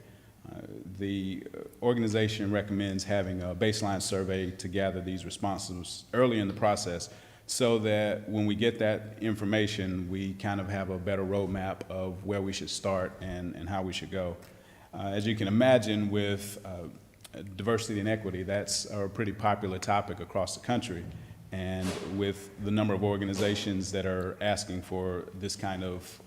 Speaker 7: The organization recommends having a baseline survey to gather these responses early in the process so that when we get that information, we kind of have a better roadmap of where we should start and how we should go. As you can imagine, with diversity and equity, that's a pretty popular topic across the country. And with the number of organizations that are asking for this kind of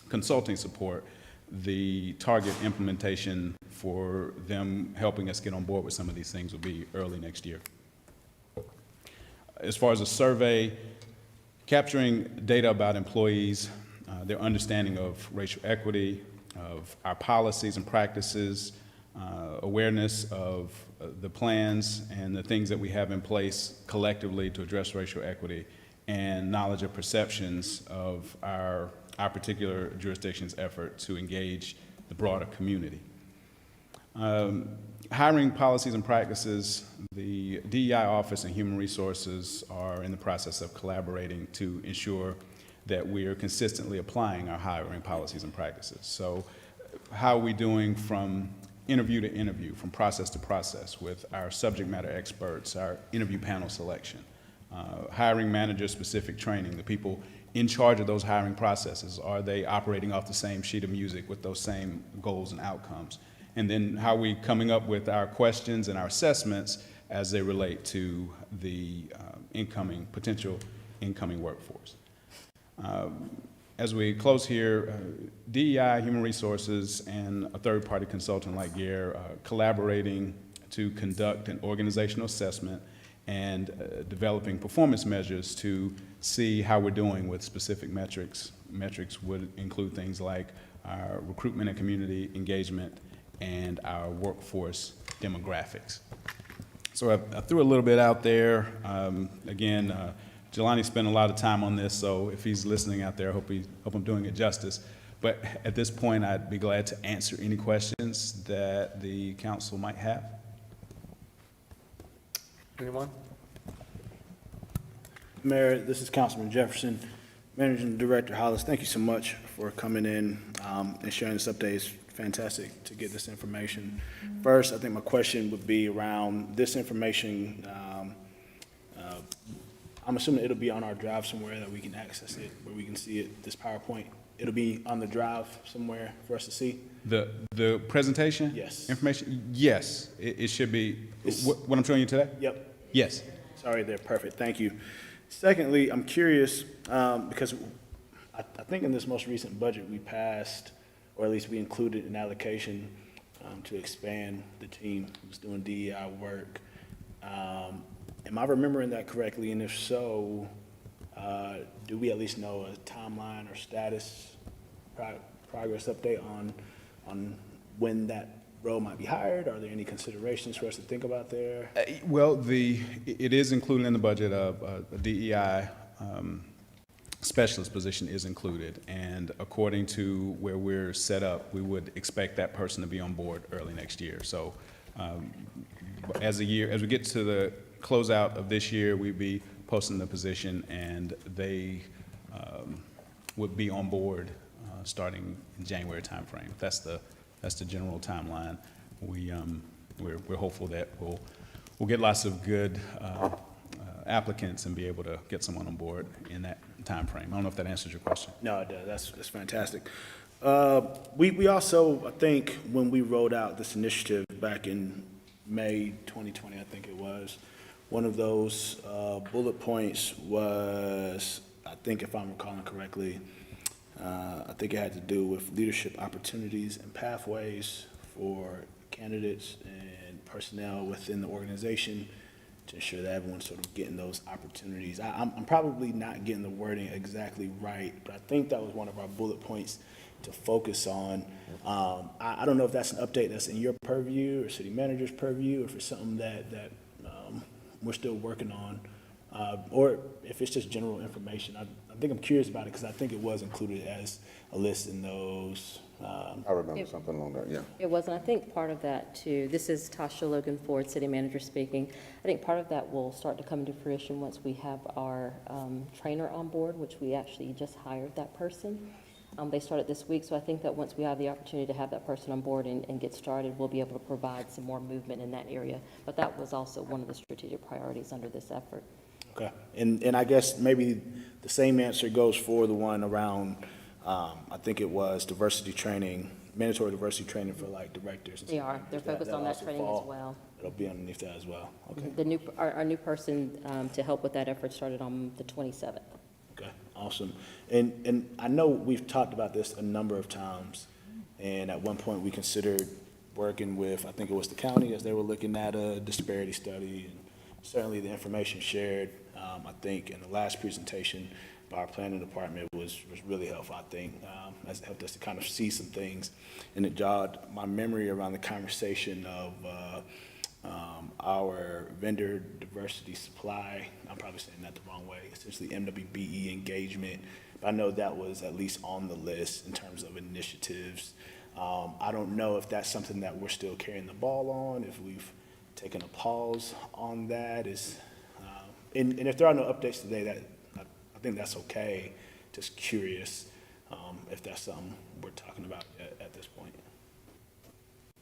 Speaker 7: consulting support, the target implementation for them helping us get on board with some of these things will be early next year. As far as a survey, capturing data about employees, their understanding of racial equity, of our policies and practices, awareness of the plans and the things that we have in place collectively to address racial equity, and knowledge of perceptions of our particular jurisdiction's effort to engage the broader community. Hiring policies and practices, the DEI Office and Human Resources are in the process of collaborating to ensure that we are consistently applying our hiring policies and practices. So how are we doing from interview to interview, from process to process with our subject matter experts, our interview panel selection, hiring manager-specific training, the people in charge of those hiring processes, are they operating off the same sheet of music with those same goals and outcomes? And then how are we coming up with our questions and our assessments as they relate to the potential incoming workforce. As we close here, DEI, Human Resources, and a third-party consultant like Gare collaborating to conduct an organizational assessment and developing performance measures to see how we're doing with specific metrics. Metrics would include things like our recruitment and community engagement and our workforce demographics. So I threw a little bit out there. Again, Jelani spent a lot of time on this, so if he's listening out there, I hope I'm doing it justice. But at this point, I'd be glad to answer any questions that the council might have.
Speaker 1: Anyone?
Speaker 8: Mayor, this is Councilman Jefferson. Managing Director Hollis, thank you so much for coming in and sharing this update. It's fantastic to get this information. First, I think my question would be around this information. I'm assuming it'll be on our drive somewhere that we can access it, where we can see it, this PowerPoint. It'll be on the drive somewhere for us to see?
Speaker 7: The presentation?
Speaker 8: Yes.
Speaker 7: Information? Yes, it should be. What I'm showing you today?
Speaker 8: Yep.
Speaker 7: Yes.
Speaker 8: Sorry, they're perfect. Thank you. Secondly, I'm curious, because I think in this most recent budget we passed, or at least we included an allocation to expand the team who's doing DEI work. Am I remembering that correctly? And if so, do we at least know a timeline or status, progress update on when that role might be hired? Are there any considerations for us to think about there?
Speaker 7: Well, it is included in the budget. A DEI specialist position is included, and according to where we're set up, we would expect that person to be on board early next year. So, as we get to the closeout of this year, we'd be posting the position, and they would be on board starting in January timeframe. That's the general timeline. We're hopeful that we'll get lots of good applicants and be able to get someone on board in that timeframe. I don't know if that answers your question.
Speaker 8: No, it does. That's fantastic. We also, I think, when we rolled out this initiative back in May 2020, I think it was, one of those bullet points was, I think if I'm recalling correctly, I think it had to do with leadership opportunities and pathways for candidates and personnel within the organization to ensure that everyone's sort of getting those opportunities. I'm probably not getting the wording exactly right, but I think that was one of our bullet points to focus on. I don't know if that's an update that's in your purview or city manager's purview, or if it's something that we're still working on, or if it's just general information. I think I'm curious about it because I think it was included as a list in those.
Speaker 9: I remember something along that, yeah.
Speaker 10: It was, and I think part of that too, this is Tasha Logan Ford, city manager speaking. I think part of that will start to come into fruition once we have our trainer on board, which we actually just hired that person. They started this week, so I think that once we have the opportunity to have that person on board and get started, we'll be able to provide some more movement in that area. But that was also one of the strategic priorities under this effort.
Speaker 8: Okay, and I guess maybe the same answer goes for the one around, I think it was diversity training mandatory diversity training for like directors and
Speaker 10: They
Speaker 8: stuff.
Speaker 10: are. They're focused on that training as well.
Speaker 8: It'll be underneath that as well. Okay.
Speaker 10: Our new person to help with that effort started on the 27th.
Speaker 8: Okay, awesome. And I know we've talked about this a number of times, and at one point we considered working with, I think it was the county, as they were looking at a disparity study, and certainly the information shared, I think, in the last presentation by our planning department was really helpful, I think. Has helped us to kind of see some things, and it jogged my memory around the conversation of our vendor diversity supply, I'm probably saying that the wrong way, essentially MWBE engagement, but I know that was at least on the list in terms of initiatives. I don't know if that's something that we're still carrying the ball on, if we've taken a pause on that, and if there are no updates today, I think that's okay. Just curious if that's something we're talking about at this point.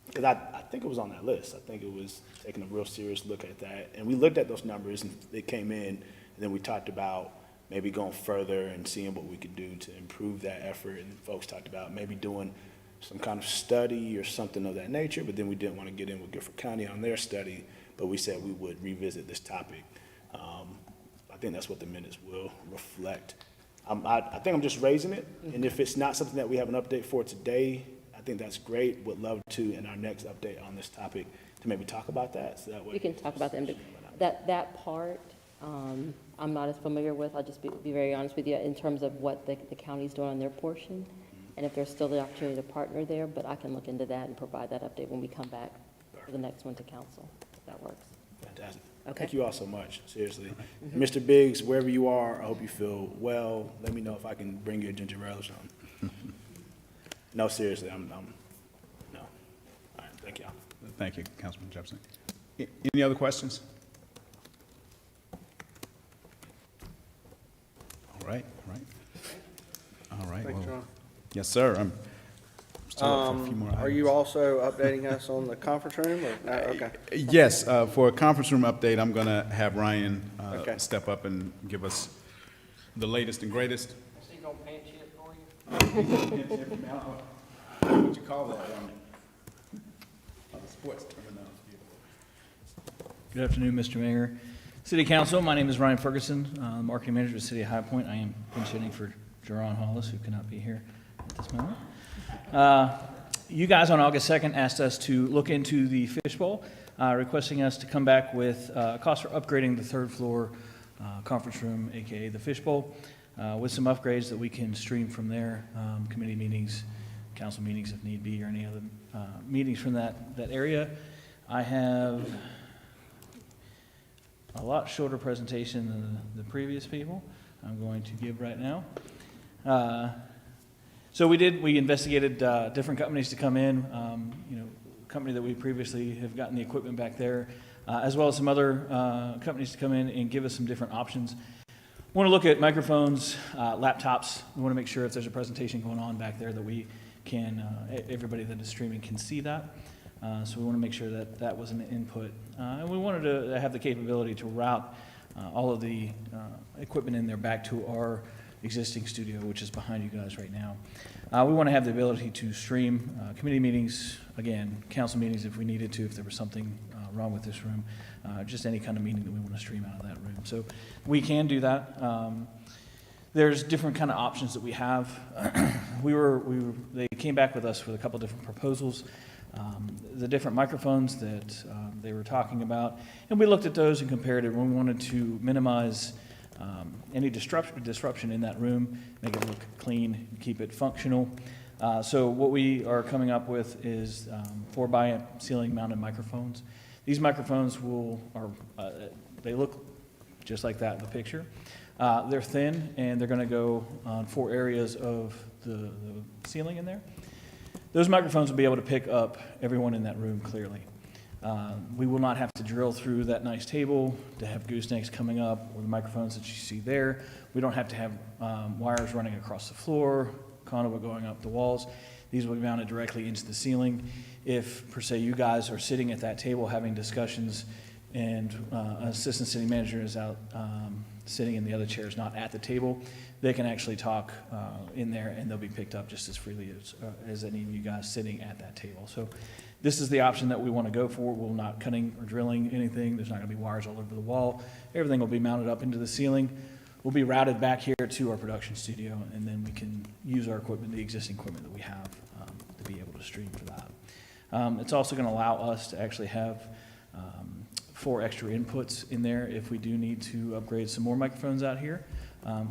Speaker 8: Because I think it was on that list. I think it was taking a real serious look at that. And we looked at those numbers, and they came in, and then we talked about maybe going further and seeing what we could do to improve that effort. And folks talked about maybe doing some kind of study or something of that nature, but then we didn't want to get in with Guilford County on their study, but we said we would revisit this topic. I think that's what the minutes will reflect. I think I'm just raising it, and if it's not something that we have an update for today, I think that's great. Would love to, in our next update on this topic, to maybe talk about that, so that way.
Speaker 10: We can talk about that, but that part, I'm not as familiar with. I'll just be very honest with you in terms of what the county's doing on their portion, and if there's still the opportunity to partner there, but I can look into that and provide that update when we come back for the next one to council, if that works.
Speaker 8: Fantastic.
Speaker 10: Okay.
Speaker 8: Thank you all so much, seriously. And Mr. Biggs, wherever you are, I hope you feel well. Let me know if I can bring you a ginger ale or something. No, seriously, no. All right, thank y'all.
Speaker 7: Thank you, Councilman Jefferson. Any other questions? All right.
Speaker 1: Thanks,
Speaker 7: Well,
Speaker 1: John.
Speaker 7: yes, sir. I'm still up for a few more
Speaker 1: Are you
Speaker 7: items.
Speaker 1: also updating us on the conference room, or, no, okay?
Speaker 7: Yes, for a conference room update, I'm going to have Ryan
Speaker 1: Okay.
Speaker 7: step up and give us the latest and greatest.
Speaker 4: Is he gonna pinch it for you?
Speaker 7: What you call that? Sports terminology.
Speaker 11: Good afternoon, Mr. Mayor. City Council, my name is Ryan Ferguson, Marketing Manager at City of High Point. I am pinch hitting for Jerron Hollis, who cannot be here at this moment. You guys on August 2nd asked us to look into the fishbowl, requesting us to come back with a cost for upgrading the third floor conference room, AKA the fishbowl, with some upgrades that we can stream from there, committee meetings, council meetings if need be, or any other meetings from that area. I have a lot shorter presentation than the previous people I'm going to give right now. So we investigated different companies to come in, company that we previously have gotten the equipment back there, as well as some other companies to come in and give us some different options. We want to look at microphones, laptops. We want to make sure if there's a presentation going on back there that we can, everybody that is streaming can see that. So we want to make sure that that was an input. And we wanted to have the capability to route all of the equipment in there back to our existing studio, which is behind you guys right now. We want to have the ability to stream committee meetings, again, council meetings if we needed to, if there was something wrong with this room, just any kind of meeting that we want to stream out of that room. So we can do that. There's different kind of options that we have. They came back with us with a couple different proposals, the different microphones that they were talking about, and we looked at those and compared it, and we wanted to minimize any disruption in that room, make it look clean, keep it functional. So what we are coming up with is 4x ceiling mounted microphones. These microphones they look just like that in the picture. They're thin, and they're going to go on 4 areas of the ceiling in there. Those microphones will be able to pick up everyone in that room clearly. We will not have to drill through that nice table to have goosenecks coming up, or the microphones that you see there. We don't have to have wires running across the floor, conduit going up the walls. These will be mounted directly into the ceiling. If, per se, you guys are sitting at that table having discussions and an assistant city manager is out sitting in the other chairs, not at the table, they can actually talk in there, and they'll be picked up just as freely as any of you guys sitting at that table. So this is the option that we want to go for. We're not cutting or drilling anything. There's not going to be wires all over the wall. Everything will be mounted up into the ceiling. We'll be routed back here to our production studio, and then we can use our equipment, the existing equipment that we have, to be able to stream for that. It's also going to allow us to actually have 4 extra inputs in there if we do need to upgrade some more microphones out here.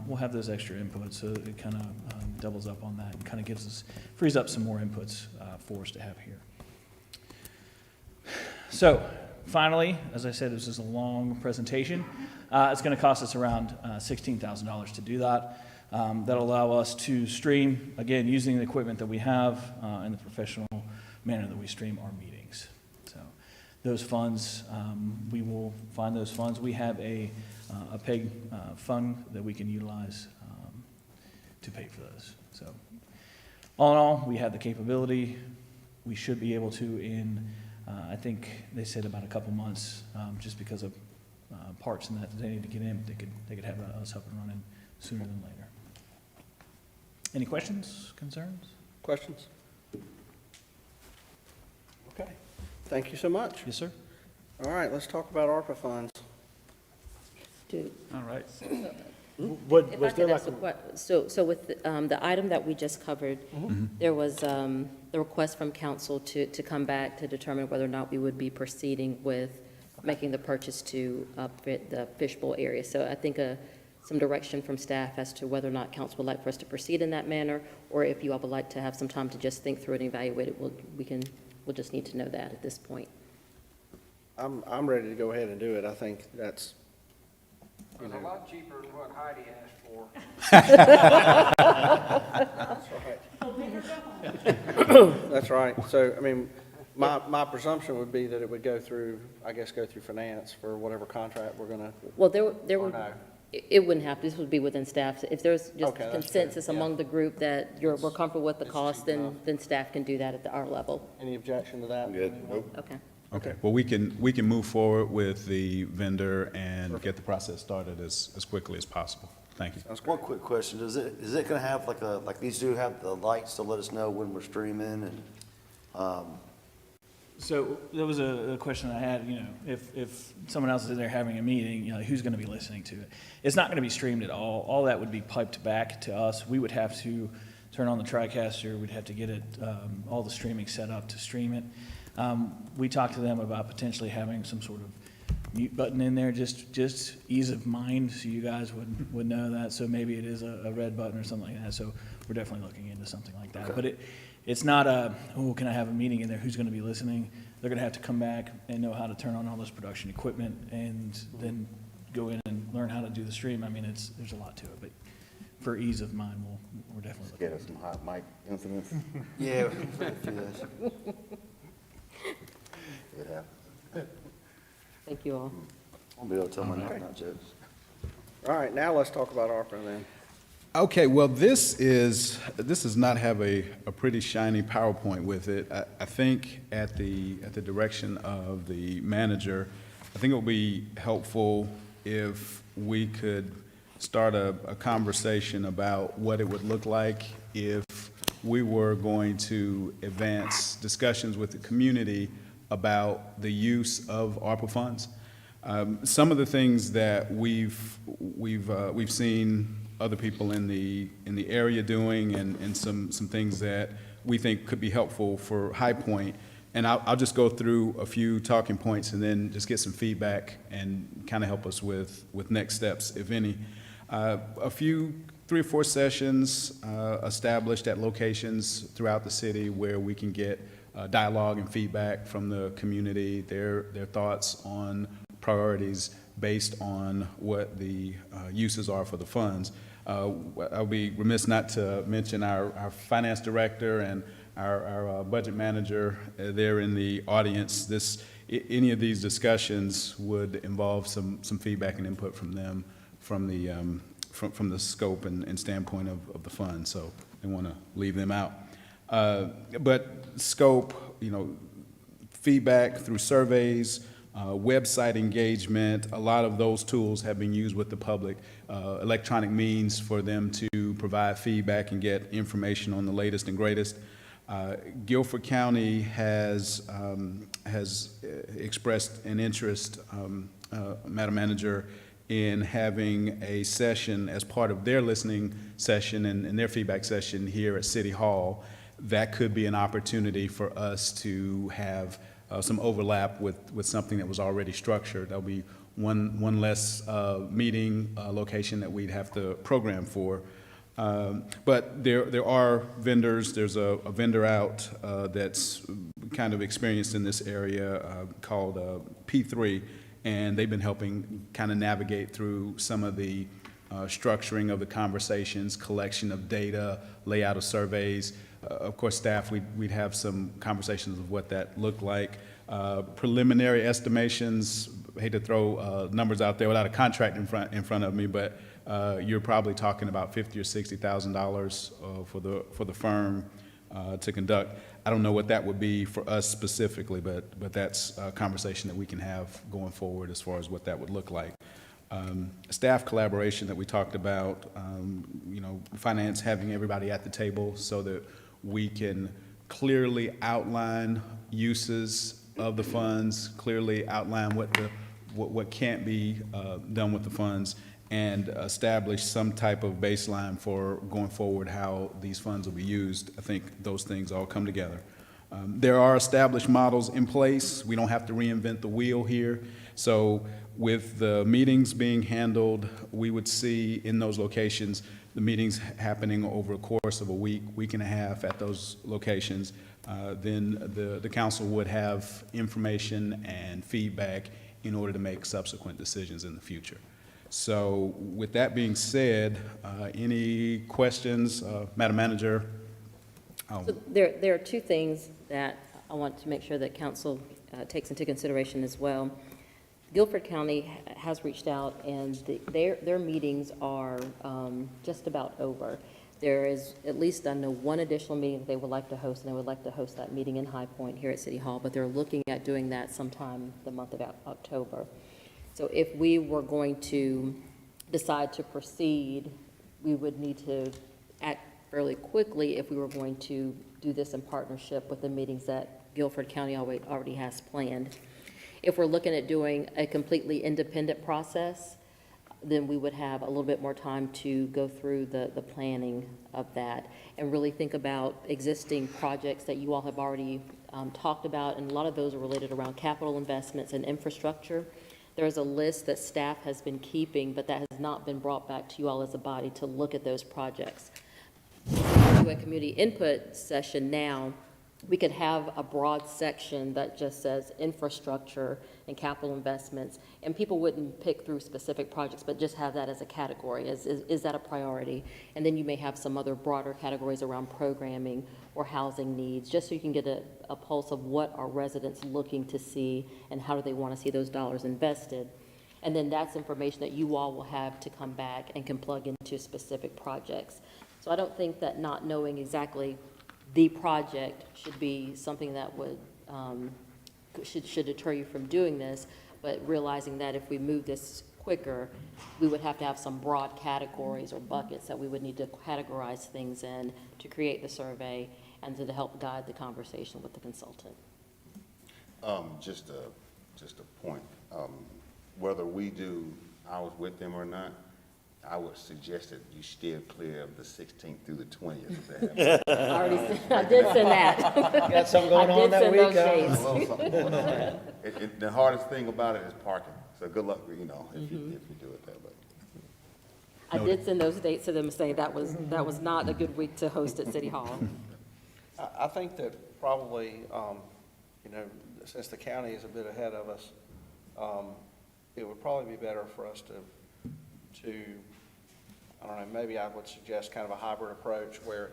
Speaker 11: We'll have those extra inputs, so it kind of doubles up on that and kind of frees up some more inputs for us to have here. So finally, as I said, this is a long presentation. It's going to cost us around $16,000 to do that. That'll allow us to stream, again, using the equipment that we have in the professional manner that we stream our meetings. So those funds, we will find those funds. We have a PEG fund that we can utilize to pay for those. So all in all, we have the capability. We should be able to in, I think they said about a couple months, just because of parts and that they need to get in, they could have us up and running sooner than later. Any questions, concerns?
Speaker 1: Questions? Okay. Thank you so much.
Speaker 11: Yes, sir.
Speaker 1: All right, let's talk about ARPA funds.
Speaker 11: All right.
Speaker 10: If I could ask so with the item that we just covered, there was the request from council to come back to determine whether or not we would be proceeding with making the purchase to upfit the fishbowl area. So I think some direction from staff as to whether or not council would like for us to proceed in that manner, or if you all would like to have some time to just think through it and evaluate it, we'll just need to know that at this point.
Speaker 1: I'm ready to go ahead and do it. I think that's, you
Speaker 4: It's a
Speaker 1: know,
Speaker 4: lot cheaper than what Heidi asked for.
Speaker 1: that's right. So, I mean, my presumption would be that it would go through finance for whatever contract we're gonna,
Speaker 10: Well, there
Speaker 1: or
Speaker 10: would,
Speaker 1: no.
Speaker 10: it wouldn't have, this would be within staff. If there's just
Speaker 1: Okay, that's
Speaker 10: consensus
Speaker 1: good, yeah.
Speaker 10: among the group that we're comfortable with the
Speaker 1: It's
Speaker 10: cost,
Speaker 1: cheap enough.
Speaker 10: then staff can do that at our level.
Speaker 1: Any objection to that?
Speaker 6: Good.
Speaker 10: Okay.
Speaker 7: Okay, well, we can move forward with the vendor and get the process started as quickly as possible. Thank you.
Speaker 6: One quick question, is it gonna have like these do have the lights to let us know when we're streaming and,
Speaker 11: So there was a question I had, you know, if someone else is in there having a meeting, you know, who's going to be listening to it? It's not going to be streamed at all. All that would be piped back to us. We would have to turn on the TriCaster. We'd have to get it, all the streaming set up to stream it. We talked to them about potentially having some sort of mute button in there, just ease of mind, so you guys would know that. So maybe it is a red button or something like that. So we're definitely looking into something like that. But it's not can I have a meeting in there? Who's going to be listening? They're going to have to come back and know how to turn on all this production equipment and then go in and learn how to do the stream. I mean, there's a lot to it, but for ease of mind, we're definitely looking
Speaker 9: Get us some hot mic incidents.
Speaker 6: yeah. It happens.
Speaker 10: Thank you all.
Speaker 6: I'll be able to tell my not jokes.
Speaker 1: All right, now let's talk about ARPA then.
Speaker 7: Okay, well, this does not have a pretty shiny PowerPoint with it. I think at the direction of the manager, I think it would be helpful if we could start a conversation about what it would look like if we were going to advance discussions with the community about the use of ARPA funds. Some of the things that we've seen other people in the area doing, and some things that we think could be helpful for High Point. And I'll just go through a few talking points and then just get some feedback and kind of help us with next steps, if any. A few 3 or 4 sessions established at locations throughout the city where we can get dialogue and feedback from the community, their thoughts on priorities based on what the uses are for the funds. I'll be remiss not to mention our finance director and our budget manager. They're in the audience. Any of these discussions would involve some feedback and input from them from the scope and standpoint of the fund. So I want to leave them out. But scope, feedback through surveys, website engagement. A lot of those tools have been used with the public, electronic means for them to provide feedback and get information on the latest and greatest. Guilford County has expressed an interest, Madam Manager, in having a session as part of their listening session and their feedback session here at City Hall. That could be an opportunity for us to have some overlap with something that was already structured. There'll be one less meeting location that we'd have to program for. But there are vendors. There's a vendor out that's kind of experienced in this area called P3, and they've been helping kind of navigate through some of the structuring of the conversations, collection of data, layout of surveys. Of course, staff, we'd have some conversations of what that looked like. Preliminary estimations, I hate to throw numbers out there without a contract in front of me, but you're probably talking about $50,000 or $60,000 for the firm to conduct. I don't know what that would be for us specifically, but that's a conversation that we can have going forward as far as what that would look like. Staff collaboration that we talked about, finance, having everybody at the table so that we can clearly outline uses of the funds, clearly outline what can't be done with the funds, and establish some type of baseline for going forward how these funds will be used. I think those things all come together. There are established models in place. We don't have to reinvent the wheel here. So with the meetings being handled, we would see in those locations the meetings happening over a course of a week and a half at those locations. Then the council would have information and feedback in order to make subsequent decisions in the future. So with that being said, any questions, Madam Manager?
Speaker 10: So there are two things that I want to make sure that council takes into consideration as well. Guilford County has reached out, and their meetings are just about over. There is, at least I know, one additional meeting that they would like to host, and they would like to host that meeting in High Point here at City Hall, but they're looking at doing that sometime the month of October. So if we were going to decide to proceed, we would need to act fairly quickly if we were going to do this in partnership with the meetings that Guilford County already has planned. If we're looking at doing a completely independent process, then we would have a little bit more time to go through the planning of that and really think about existing projects that you all have already talked about, and a lot of those are related around capital investments and infrastructure. There's a list that staff has been keeping, but that has not been brought back to you all as a body to look at those projects. To a community input session now, we could have a broad section that just says infrastructure and capital investments, and people wouldn't pick through specific projects, but just have that as a category. Is that a priority? And then you may have some other broader categories around programming or housing needs, just so you can get a pulse of what are residents looking to see and how do they want to see those dollars invested. And then that's information that you all will have to come back and can plug into specific projects. So I don't think that not knowing exactly the project should be something that would should deter you from doing this, but realizing that if we move this quicker, we would have to have some broad categories or buckets that we would need to categorize things in to create the survey and to help guide the conversation with the consultant.
Speaker 9: Just a point. Whether we do ours with them or not, I would suggest that you steer clear of the 16th through the 20th.
Speaker 10: I did send that.
Speaker 1: Got something going on that week?
Speaker 10: I did send those dates.
Speaker 9: The hardest thing about it is parking. So good luck, if you do it that way.
Speaker 10: I did send those dates to them saying that was not a good week to host at City Hall.
Speaker 1: I think that probably, since the county is a bit ahead of us, it would probably be better for us to, I don't know, maybe I would suggest kind of a hybrid approach where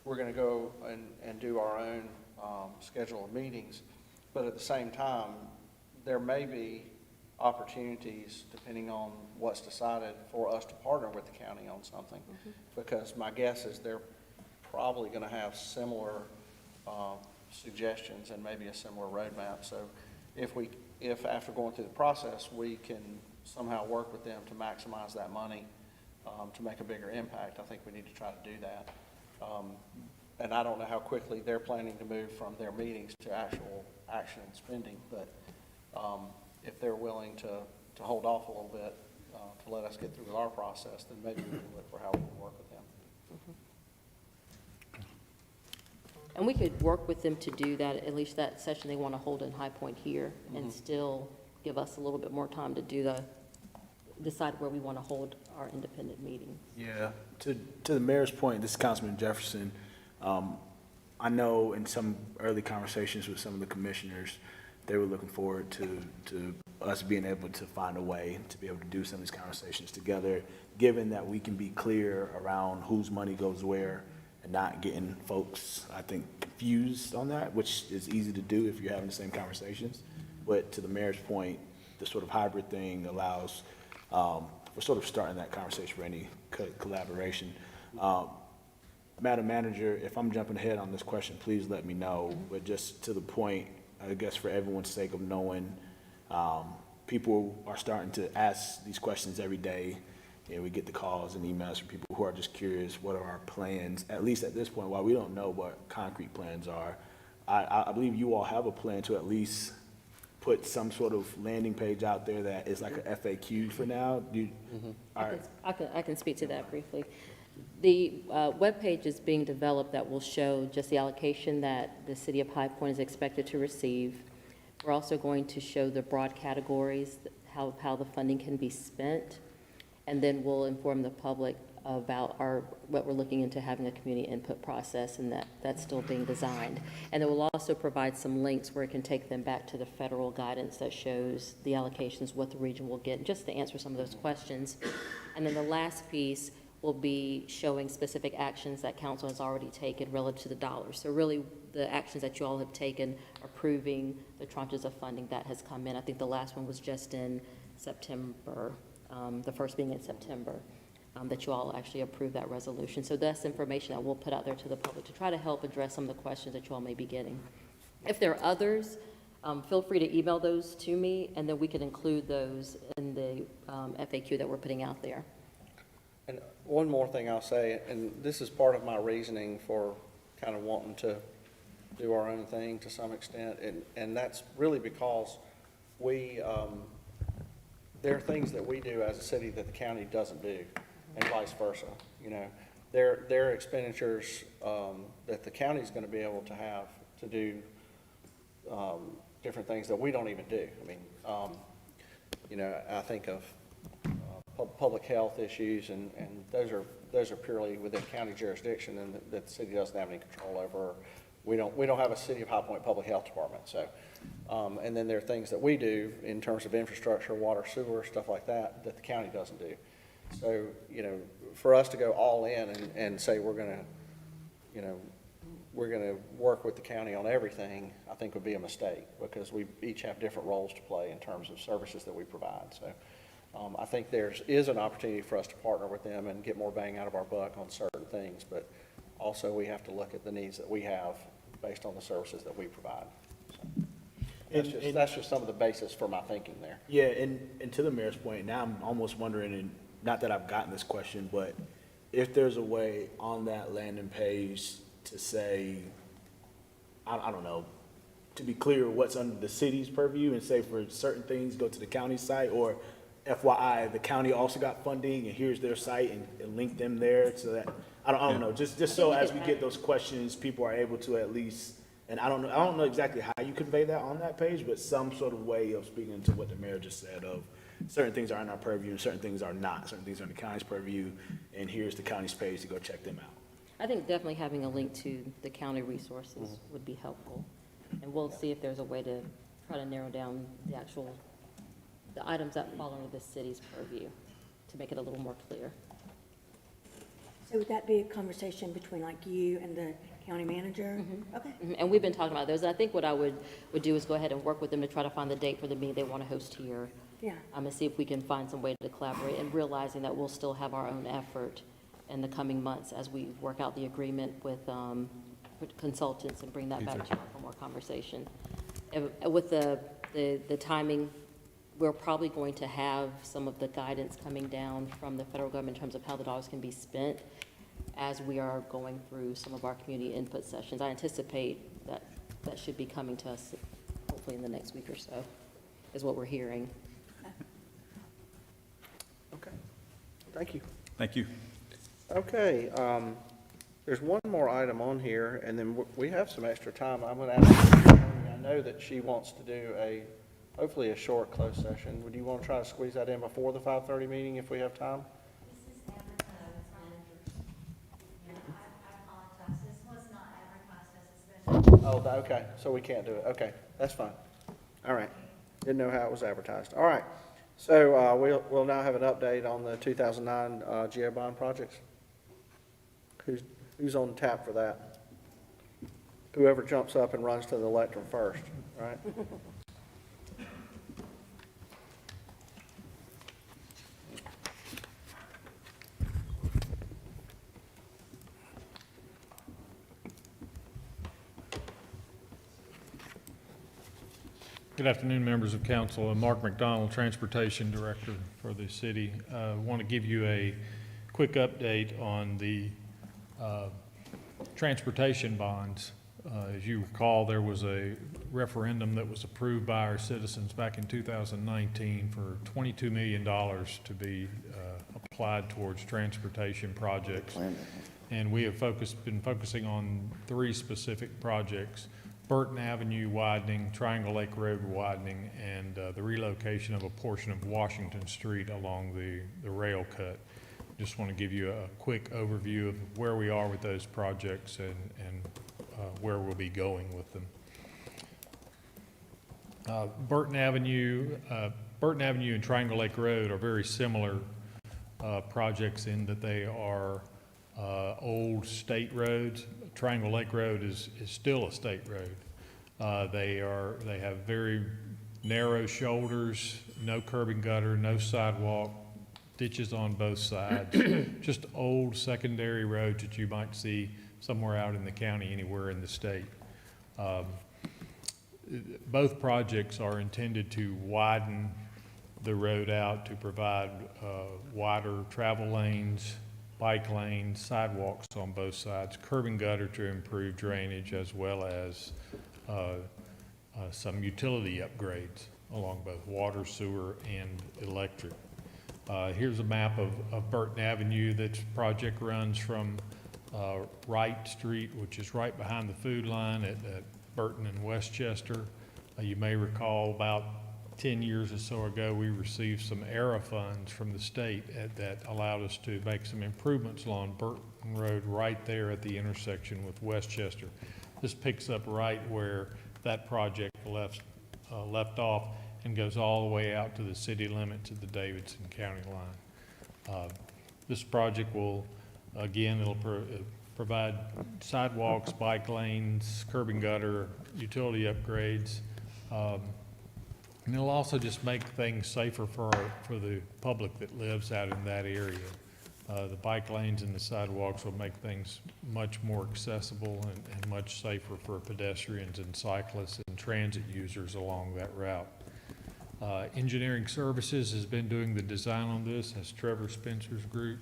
Speaker 1: we're going to go and do our own schedule of meetings, but at the same time, there may be opportunities, depending on what's decided, for us to partner with the county on something, because my guess is they're probably going to have similar suggestions and maybe a similar roadmap. So if after going through the process, we can somehow work with them to maximize that money, to make a bigger impact, I think we need to try to do that. And I don't know how quickly they're planning to move from their meetings to actual action and spending, but if they're willing to hold off a little bit, to let us get through with our process, then maybe we can look for how we can work with them.
Speaker 10: And we could work with them to do that, at least that session they want to hold in High Point here, and still give us a little bit more time to decide where we want to hold our independent meetings.
Speaker 8: Yeah, to the mayor's point, this is Councilman Jefferson. I know in some early conversations with some of the commissioners, they were looking forward to us being able to find a way to be able to do some of these conversations together, given that we can be clear around whose money goes where and not getting folks, I think, confused on that, which is easy to do if you're having the same conversations. But to the mayor's point, the sort of hybrid thing allows, we're sort of starting that conversation for any collaboration. Madam Manager, if I'm jumping ahead on this question, please let me know. But just to the point, I guess for everyone's sake of knowing, people are starting to ask these questions every day. And we get the calls and emails from people who are just curious, what are our plans? At least at this point, while we don't know what concrete plans are, I believe you all have a plan to at least put some sort of landing page out there that is like a FAQ for now. All right.
Speaker 10: I can speak to that briefly. The webpage is being developed that will show just the allocation that the city of High Point is expected to receive. We're also going to show the broad categories, how the funding can be spent, and then we'll inform the public about what we're looking into having a community input process, and that's still being designed. And it will also provide some links where it can take them back to the federal guidance that shows the allocations, what the region will get, just to answer some of those questions. And then the last piece will be showing specific actions that council has already taken relative to the dollars. So really, the actions that you all have taken, approving the tranches of funding that has come in. I think the last one was just in September, the first being in September, that you all actually approved that resolution. So that's information that we'll put out there to the public to try to help address some of the questions that you all may be getting. If there are others, feel free to email those to me, and then we can include those in the FAQ that we're putting out there.
Speaker 1: And one more thing I'll say, and this is part of my reasoning for kind of wanting to do our own thing to some extent, and that's really because there are things that we do as a city that the county doesn't do, and vice versa. You know, there are expenditures that the county's going to be able to have to do different things that we don't even do. I mean, you know, I think of public health issues, and those are purely within county jurisdiction, and that the city doesn't have any control over. We don't have a City of High Point Public Health Department, so. And then there are things that we do in terms of infrastructure, water, sewer, stuff like that the county doesn't do. So, you know, for us to go all in and say we're gonna work with the county on everything, I think would be a mistake, because we each have different roles to play in terms of services that we provide. So I think there is an opportunity for us to partner with them and get more bang out of our buck on certain things, but also we have to look at the needs that we have based on the services that we provide. So that's just some of the basis for my thinking there.
Speaker 8: Yeah, and to the mayor's point, now I'm almost wondering, and not that I've gotten this question, but if there's a way on that landing page to say, I don't know, to be clear what's under the city's purview, and say for certain things go to the county site, or FYI, the county also got funding and here's their site, and link them there, so that, I don't know, just so as we get those questions, people are able to at least, and I don't know exactly how you convey that on that page, but some sort of way of speaking to what the mayor just said of certain things are in our purview and certain things are not, certain things are in the county's purview, and here's the county's page to go check them out.
Speaker 10: I think definitely having a link to the county resources would be helpful. And we'll see if there's a way to try to narrow down the items that fall under the city's purview to make it a little more clear.
Speaker 12: So would that be a conversation between like you and the county manager? Okay.
Speaker 10: And we've been talking about those. I think what I would do is go ahead and work with them to try to find the date for the meeting they want to host here.
Speaker 12: Yeah.
Speaker 10: And see if we can find some way to collaborate, and realizing that we'll still have our own effort in the coming months as we work out the agreement with consultants and bring that back to you for more conversation. With the The timing, we're probably going to have some of the guidance coming down from the federal government in terms of how the dollars can be spent as we are going through some of our community input sessions. I anticipate that that should be coming to us hopefully in the next week or so, is what we're hearing.
Speaker 1: Okay, thank you.
Speaker 7: Thank you.
Speaker 1: Okay, there's one more item on here, and then we have some extra time. I'm going to ask, I know that she wants to do hopefully a short closed session. Would you want to try to squeeze that in before the 5:30 meeting if we have time?
Speaker 13: This is advertised, I apologize, this was not advertised as a special.
Speaker 1: Oh, okay, so we can't do it. Okay, that's fine. All right, didn't know how it was advertised. All right, so we'll now have an update on the 2009 GO bond projects. Who's on tap for that? Whoever jumps up and runs to the lectern first, right?
Speaker 14: Good afternoon, members of council. I'm Mark McDonald, Transportation Director for the city. I want to give you a quick update on the transportation bonds. As you recall, there was a referendum that was approved by our citizens back in 2019 for $22 million to be applied towards transportation projects. And we have been focusing on 3 specific projects: Burton Avenue widening, Triangle Lake Road widening, and the relocation of a portion of Washington Street along the rail cut. Just want to give you a quick overview of where we are with those projects and where we'll be going with them. Burton Avenue and Triangle Lake Road are very similar projects in that they are old state roads. Triangle Lake Road is still a state road. They have very narrow shoulders, no curb and gutter, no sidewalk, ditches on both sides. Just old secondary roads that you might see somewhere out in the county, anywhere in the state. Both projects are intended to widen the road out to provide wider travel lanes, bike lanes, sidewalks on both sides, curb and gutter to improve drainage, as well as some utility upgrades along both water, sewer, and electric. Here's a map of Burton Avenue. That project runs from Wright Street, which is right behind the food line at Burton and Westchester. You may recall about 10 years or so ago, we received some ERA funds from the state that allowed us to make some improvements along Burton Road right there at the intersection with Westchester. This picks up right where that project left off and goes all the way out to the city limits of the Davidson County line. This project will, again, it'll provide sidewalks, bike lanes, curb and gutter, utility upgrades, and it'll also just make things safer for the public that lives out in that area. The bike lanes and the sidewalks will make things much more accessible and much safer for pedestrians and cyclists and transit users along that route. Engineering Services has been doing the design on this. That's Trevor Spencer's group.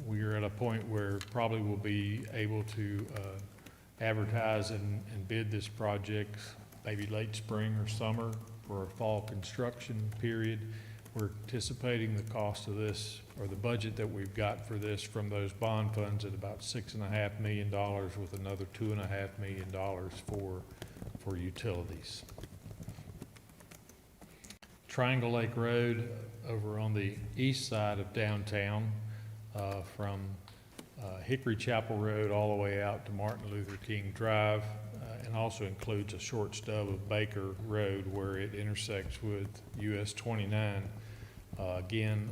Speaker 14: We are at a point where probably we'll be able to advertise and bid this project maybe late spring or summer for a fall construction period. We're anticipating the cost of this, or the budget that we've got for this from those bond funds, at about $6.5 million, with another $2.5 million for utilities. Triangle Lake Road over on the east side of downtown, from Hickory Chapel Road all the way out to Martin Luther King Drive, and also includes a short stub of Baker Road where it intersects with US 29. Again,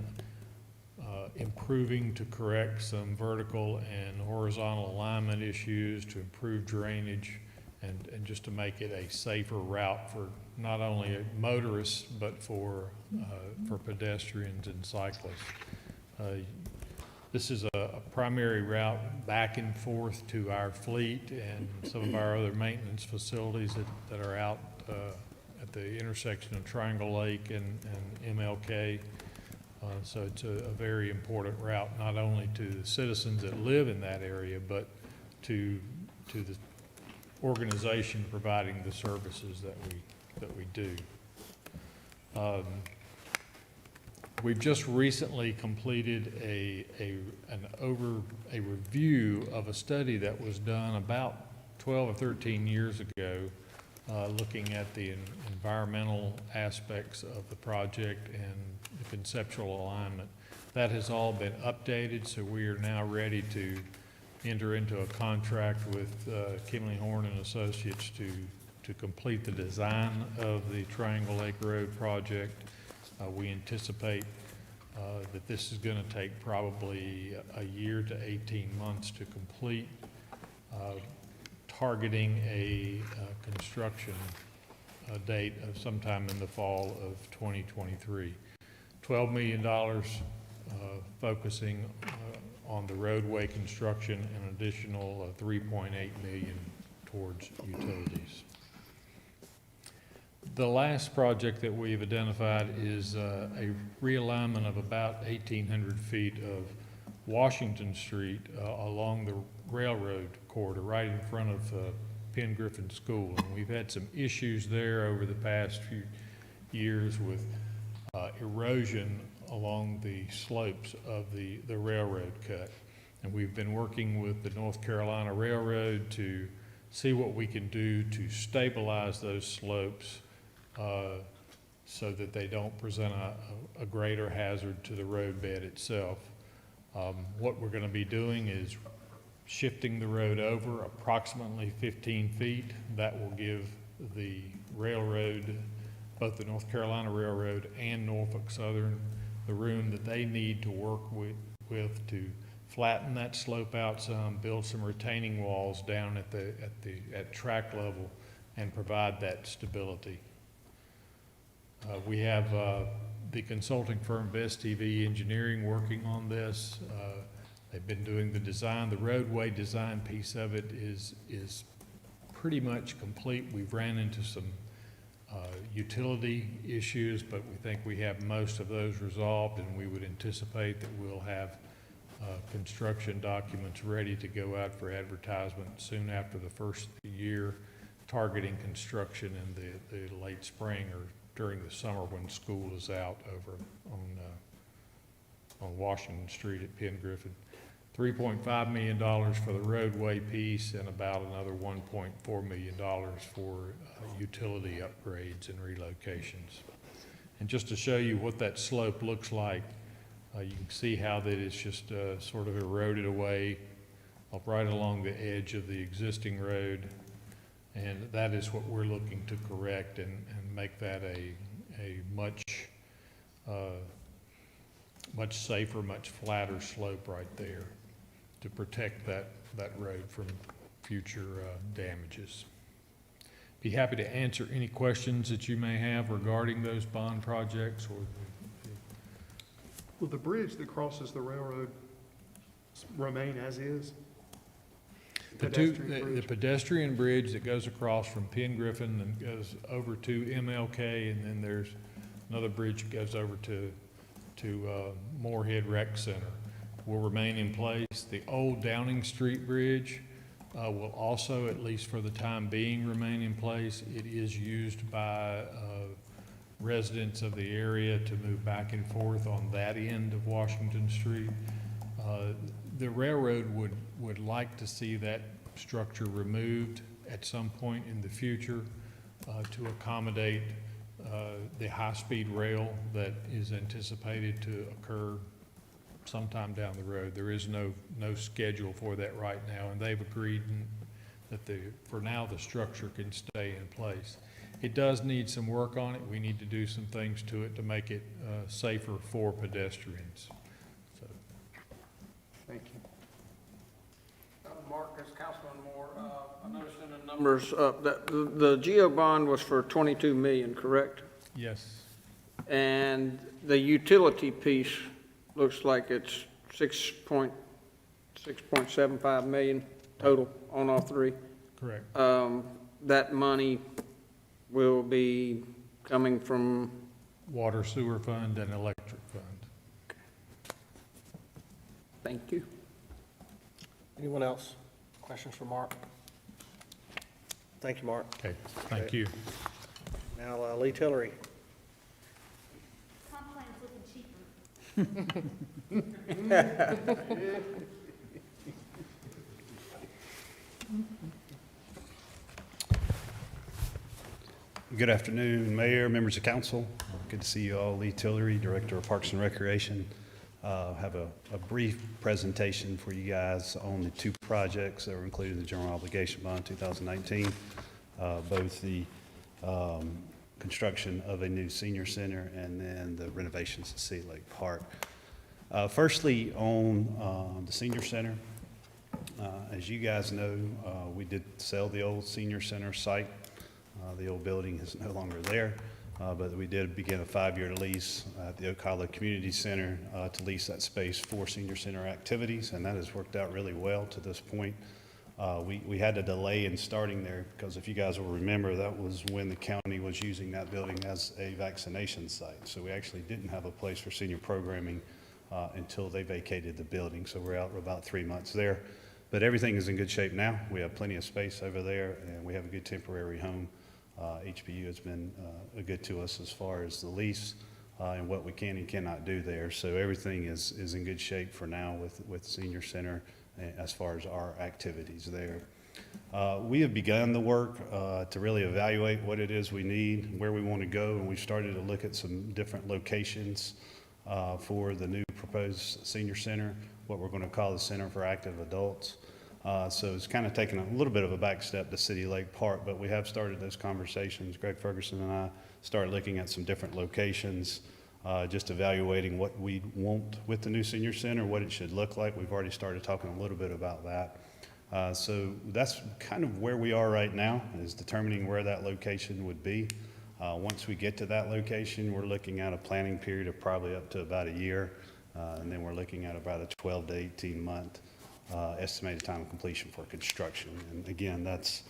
Speaker 14: improving to correct some vertical and horizontal alignment issues, to improve drainage, and just to make it a safer route for not only motorists but for pedestrians and cyclists. This is a primary route back and forth to our fleet and some of our other maintenance facilities that are out at the intersection of Triangle Lake and MLK. So it's a very important route, not only to the citizens that live in that area, but to the organization providing the services that we do. We've just recently completed a review of a study that was done about 12 or 13 years ago, looking at the environmental aspects of the project and the conceptual alignment. That has all been updated, so we are now ready to enter into a contract with Kimley Horn and Associates to complete the design of the Triangle Lake Road project. We anticipate that this is going to take probably a year to 18 months to complete, targeting a construction date of sometime in the fall of 2023. $12 million focusing on the roadway construction and an additional $3.8 million towards utilities. The last project that we've identified is a realignment of about 1,800 feet of Washington Street along the railroad corridor right in front of Penn Griffin School. And we've had some issues there over the past few years with erosion along the slopes of the railroad cut. And we've been working with the North Carolina Railroad to see what we can do to stabilize those slopes so that they don't present a greater hazard to the roadbed itself. What we're going to be doing is shifting the road over approximately 15 feet. That will give the railroad, both the North Carolina Railroad and Norfolk Southern, the room that they need to work with to flatten that slope out some, build some retaining walls down at track level, and provide that stability. We have the consulting firm Best TV Engineering working on this. They've been doing the design. The roadway design piece of it is pretty much complete. We've ran into some utility issues, but we think we have most of those resolved, and we would anticipate that we'll have construction documents ready to go out for advertisement soon after the first year, targeting construction in the late spring or during the summer when school is out over on Washington Street at Penn Griffin. $3.5 million for the roadway piece and about another $1.4 million for utility upgrades and relocations. And just to show you what that slope looks like, you can see how that it's just sort of eroded away right along the edge of the existing road. And that is what we're looking to correct and make that a much safer, much flatter slope right there to protect that road from future damages. Be happy to answer any questions that you may have regarding those bond projects.
Speaker 5: Will the bridge that crosses the railroad remain as is?
Speaker 14: The pedestrian bridge that goes across from Penn Griffin and goes over to MLK, and then there's another bridge that goes over to Moorhead Rec Center will remain in place. The old Downing Street Bridge will also, at least for the time being, remain in place. It is used by residents of the area to move back and forth on that end of Washington Street. The railroad would like to see that structure removed at some point in the future to accommodate the high-speed rail that is anticipated to occur sometime down the road. There is no schedule for that right now, and they've agreed that for now the structure can stay in place. It does need some work on it. We need to do some things to it to make it safer for pedestrians. So.
Speaker 4: Thank you. Mark, as Councilman Moore, I noticed in the numbers that the GEO bond was for $22 million, correct?
Speaker 14: Yes.
Speaker 4: And the utility piece looks like it's 6.75 million total on all three.
Speaker 14: Correct.
Speaker 4: That money will be coming from,
Speaker 14: Water sewer fund and electric fund.
Speaker 4: thank you.
Speaker 1: Anyone else? Questions for Mark? Thank you, Mark.
Speaker 14: Okay, thank you.
Speaker 1: Now, Lee Tillery.
Speaker 3: Comp plan's looking cheaper.
Speaker 15: Good afternoon, Mayor, members of council. Good to see you all. Lee Tillery, Director of Parks and Recreation. Have a brief presentation for you guys on the two projects that were included in the General Obligation Bond 2019, both the construction of a new senior center and then the renovations at City Lake Park. Firstly, on the senior center, as you guys know, we did sell the old senior center site. The old building is no longer there, but we did begin a 5-year lease at the Oak Hollow Community Center to lease that space for senior center activities, and that has worked out really well to this point. We had a delay in starting there because if you guys will remember, that was when the county was using that building as a vaccination site. So we actually didn't have a place for senior programming until they vacated the building. So we're out about 3 months there. But everything is in good shape now. We have plenty of space over there, and we have a good temporary home. HPU has been good to us as far as the lease and what we can and cannot do there. So everything is in good shape for now with Senior Center as far as our activities there. We have begun the work to really evaluate what it is we need, where we want to go, and we've started to look at some different locations for the new proposed Senior Center, what we're going to call the Center for Active Adults. So it's kind of taken a little bit of a back step to City Lake Park, but we have started those conversations. Greg Ferguson and I started looking at some different locations, just evaluating what we want with the new senior center, what it should look like. We've already started talking a little bit about that. So that's kind of where we are right now, is determining where that location would be. Once we get to that location, we're looking at a planning period of probably up to about a year, and then we're looking at about a 12 to 18 month estimated time of completion for construction. And again, that's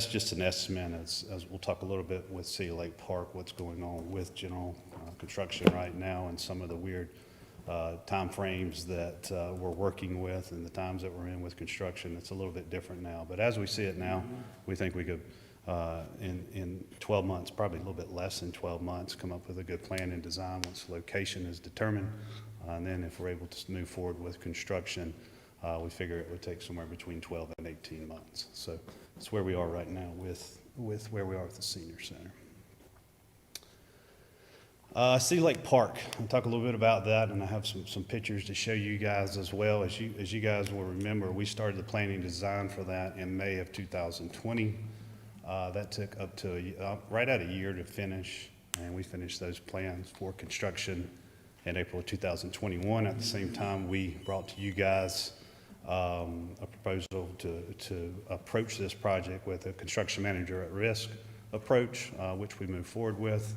Speaker 15: just an estimate, as we'll talk a little bit with City Lake Park, what's going on with general construction right now and some of the weird time frames that we're working with and the times that we're in with construction. It's a little bit different now. But as we see it now, we think we could, in 12 months, probably a little bit less than 12 months, come up with a good plan and design once the location is determined. And then if we're able to move forward with construction, we figure it would take somewhere between 12 and 18 months. So that's where we are right now with where we are with the senior center. City Lake Park, I'll talk a little bit about that, and I have some pictures to show you guys as well. As you guys will remember, we started the planning design for that in May of 2020. That took up to right at a year to finish, and we finished those plans for construction in April of 2021. At the same time, we brought to you guys a proposal to approach this project with a construction manager at risk approach, which we moved forward with.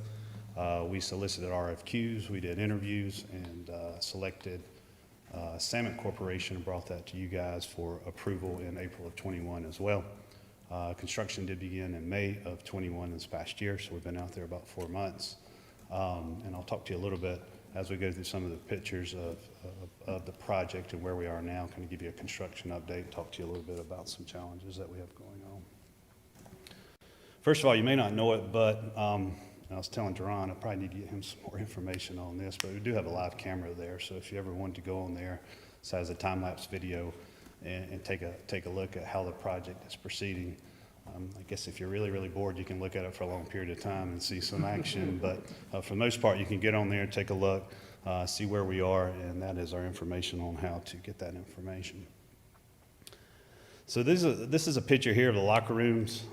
Speaker 15: We solicited RFQs, we did interviews, and selected Salmon Corporation and brought that to you guys for approval in April of 21 as well. Construction did begin in May of 21 this past year, so we've been out there about 4 months. And I'll talk to you a little bit as we go through some of the pictures of the project and where we are now, kind of give you a construction update, talk to you a little bit about some challenges that we have going on. First of all, you may not know it, but I was telling Duran I probably need to get him some more information on this, but we do have a live camera there, so if you ever wanted to go on there, it has a time-lapse video and take a look at how the project is proceeding. I guess if you're really, really bored, you can look at it for a long period of time and see some action, but for the most part, you can get on there, take a look, see where we are, and that is our information on how to get that information. So this is a picture here of the locker rooms.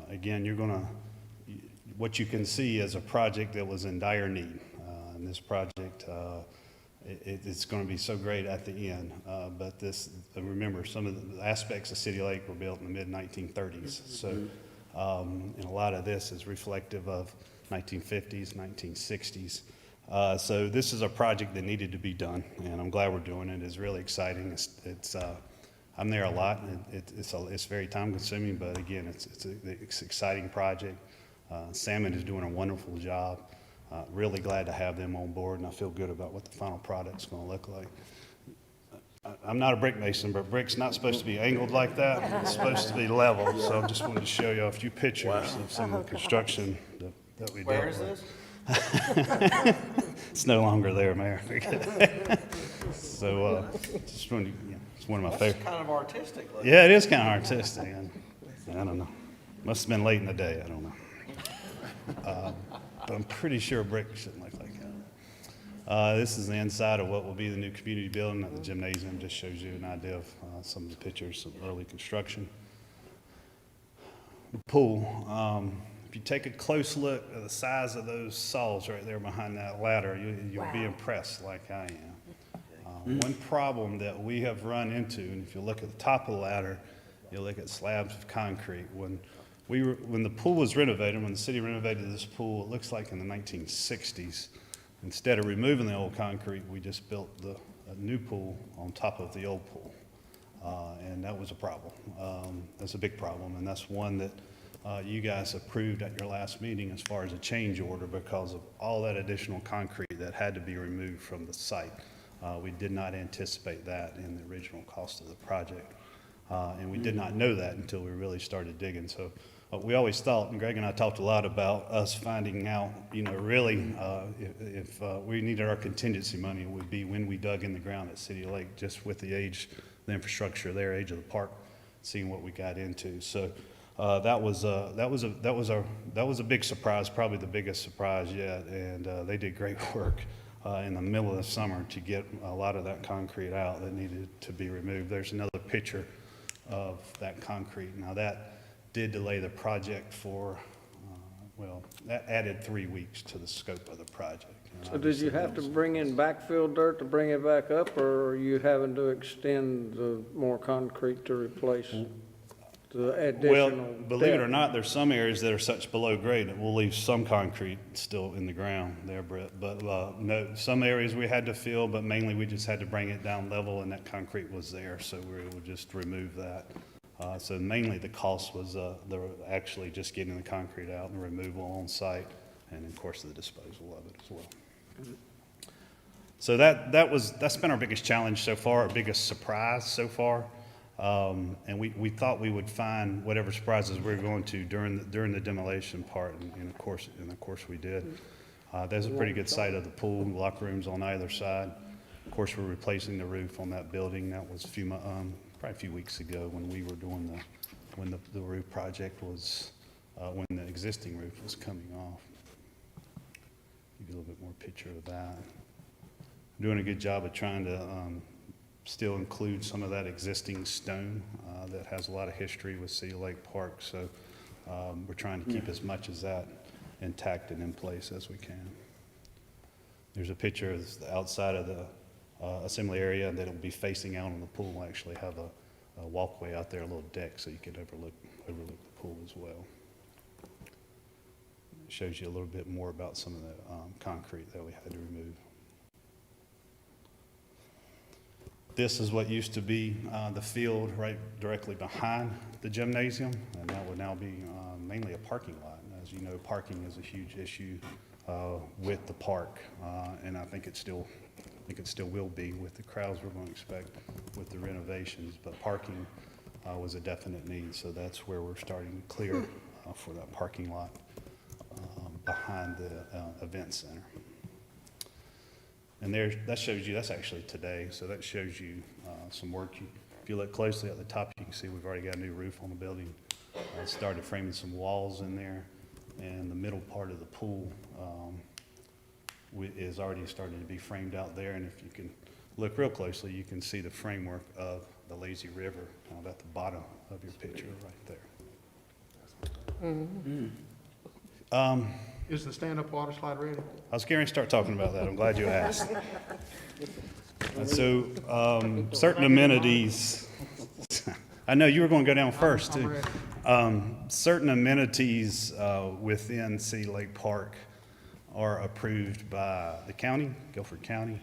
Speaker 15: Again, what you can see is a project that was in dire need. And this project, it's going to be so great at the end. But remember, some of the aspects of City Lake were built in the mid-1930s. So, and a lot of this is reflective of 1950s, 1960s. So this is a project that needed to be done, and I'm glad we're doing it. It's really exciting. I'm there a lot. It's very time consuming, but again, it's an exciting project. Salmon is doing a wonderful job. Really glad to have them on board, and I feel good about what the final product's going to look like. I'm not a brick mason, but brick's not supposed to be angled like that. It's supposed to be level. So I just wanted to show you a few pictures of some of the construction that we dealt with.
Speaker 1: Where is this?
Speaker 15: It's no longer there, Mayor. So just wanted to, it's one of my
Speaker 1: That's
Speaker 15: favorite.
Speaker 1: kind of artistic looking.
Speaker 15: Yeah, it is kind of artistic. I don't know. Must have been late in the day. I don't know. But I'm pretty sure brick shouldn't look like that. This is the inside of what will be the new community building at the gymnasium. Just shows you an idea of some of the pictures of early construction. The pool. If you take a close look at the size of those saws right there behind that ladder, you'll be impressed like I am. One problem that we have run into, and if you look at the top of the ladder, you look at slabs of concrete. When the pool was renovated, when the city renovated this pool, it looks like in the 1960s, instead of removing the old concrete, we just built a new pool on top of the old pool. And that was a problem. That's a big problem, and that's one that you guys approved at your last meeting as far as a change order because of all that additional concrete that had to be removed from the site. We did not anticipate that in the original cost of the project. And we did not know that until we really started digging. So we always thought, and Greg and I talked a lot about us finding out, really, if we needed our contingency money, it would be when we dug in the ground at City Lake, just with the age, the infrastructure there, age of the park, seeing what we got into. So that was a big surprise, probably the biggest surprise yet. And they did great work in the middle of the summer to get a lot of that concrete out that needed to be removed. There's another picture of that concrete. Now that did delay the project for, that added 3 weeks to the scope of the project.
Speaker 4: So did you have to bring in backfill dirt to bring it back up, or are you having to extend the more concrete to replace the additional
Speaker 15: Well, believe it or
Speaker 4: depth?
Speaker 15: not, there's some areas that are such below grade that we'll leave some concrete still in the ground there, Brett. But no, some areas we had to fill, but mainly we just had to bring it down level and that concrete was there. So we were able to just remove that. So mainly the cost was actually just getting the concrete out and removal on site and of course the disposal of it as well. So that's been our biggest challenge so far, our biggest surprise so far. And we thought we would find whatever surprises we were going to during the demolition part, and of course we did. There's a pretty good site of the pool, locker rooms on either side. Of course, we're replacing the roof on that building. That was probably a few weeks ago when we were doing when the roof project was when the existing roof was coming off. Give you a little bit more picture of that. Doing a good job of trying to still include some of that existing stone that has a lot of history with City Lake Park. So we're trying to keep as much as that intact and in place as we can. There's a picture of the outside of the assembly area that will be facing out on the pool. We'll actually have a walkway out there, a little deck, so you can overlook the pool as well. It shows you a little bit more about some of the concrete that we had to remove. This is what used to be the field right directly behind the gymnasium, and that would now be mainly a parking lot. And as you know, parking is a huge issue with the park, and I think it still will be with the crowds we're going to expect with the renovations. But parking was a definite need, so that's where we're starting to clear for that parking lot behind the event center. And that shows you, that's actually today, so that shows you some work. If you look closely at the top, you can see we've already got a new roof on the building. Started framing some walls in there, and the middle part of the pool is already starting to be framed out there. And if you can look real closely, you can see the framework of the lazy river at the bottom of your picture right there.
Speaker 5: Mm-hmm. Is the stand-up water slide ready?
Speaker 15: I was going to start talking about that. I'm glad you asked. And so certain amenities, I know you were going to go down first too. Certain amenities within City Lake Park are approved by the county, Guilford County,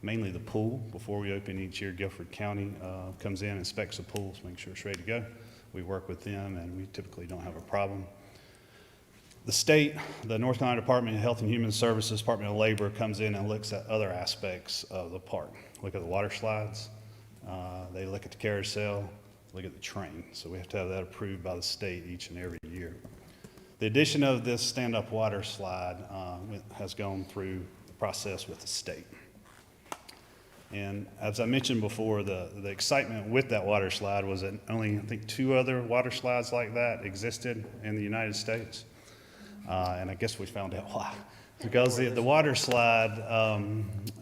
Speaker 15: mainly the pool. Before we open each year, Guilford County comes in, inspects the pools, make sure it's ready to go. We work with them and we typically don't have a problem. The state, the North Carolina Department of Health and Human Services, Department of Labor comes in and looks at other aspects of the park. Look at the water slides, they look at the carousel, look at the train. So we have to have that approved by the state each and every year. The addition of this stand-up water slide has gone through the process with the state. And as I mentioned before, the excitement with that water slide was that only, I think, 2 other water slides like that existed in the United States. And I guess we found out why. Because the water slide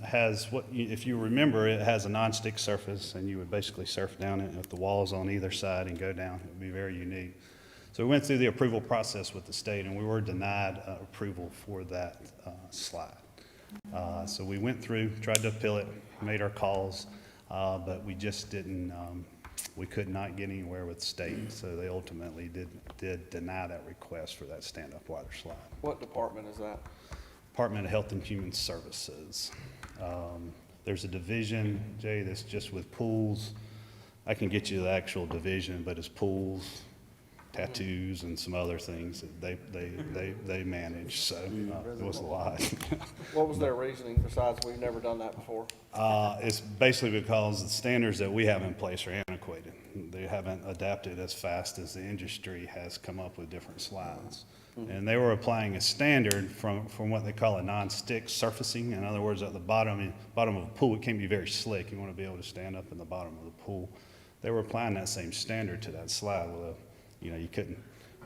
Speaker 15: has what, if you remember, it has a non-stick surface, and you would basically surf down it with the walls on either side and go down. It would be very unique. So we went through the approval process with the state, and we were denied approval for that slide. So we went through, tried to appeal it, made our calls, but we just didn't, we could not get anywhere with the state. So they ultimately did deny that request for that stand-up water slide.
Speaker 1: What department is that?
Speaker 15: Department of Health and Human Services. There's a division, Jay, that's just with pools. I can get you the actual division, but it's pools, tattoos, and some other things that they manage, so it was a lot.
Speaker 1: What was their reasoning besides we've never done that before?
Speaker 15: It's basically because the standards that we have in place are antiquated. They haven't adapted as fast as the industry has come up with different slides. And they were applying a standard from what they call a non-stick surfacing. In other words, at the bottom of a pool, it can be very slick. You want to be able to stand up in the bottom of the pool. They were applying that same standard to that slide. With you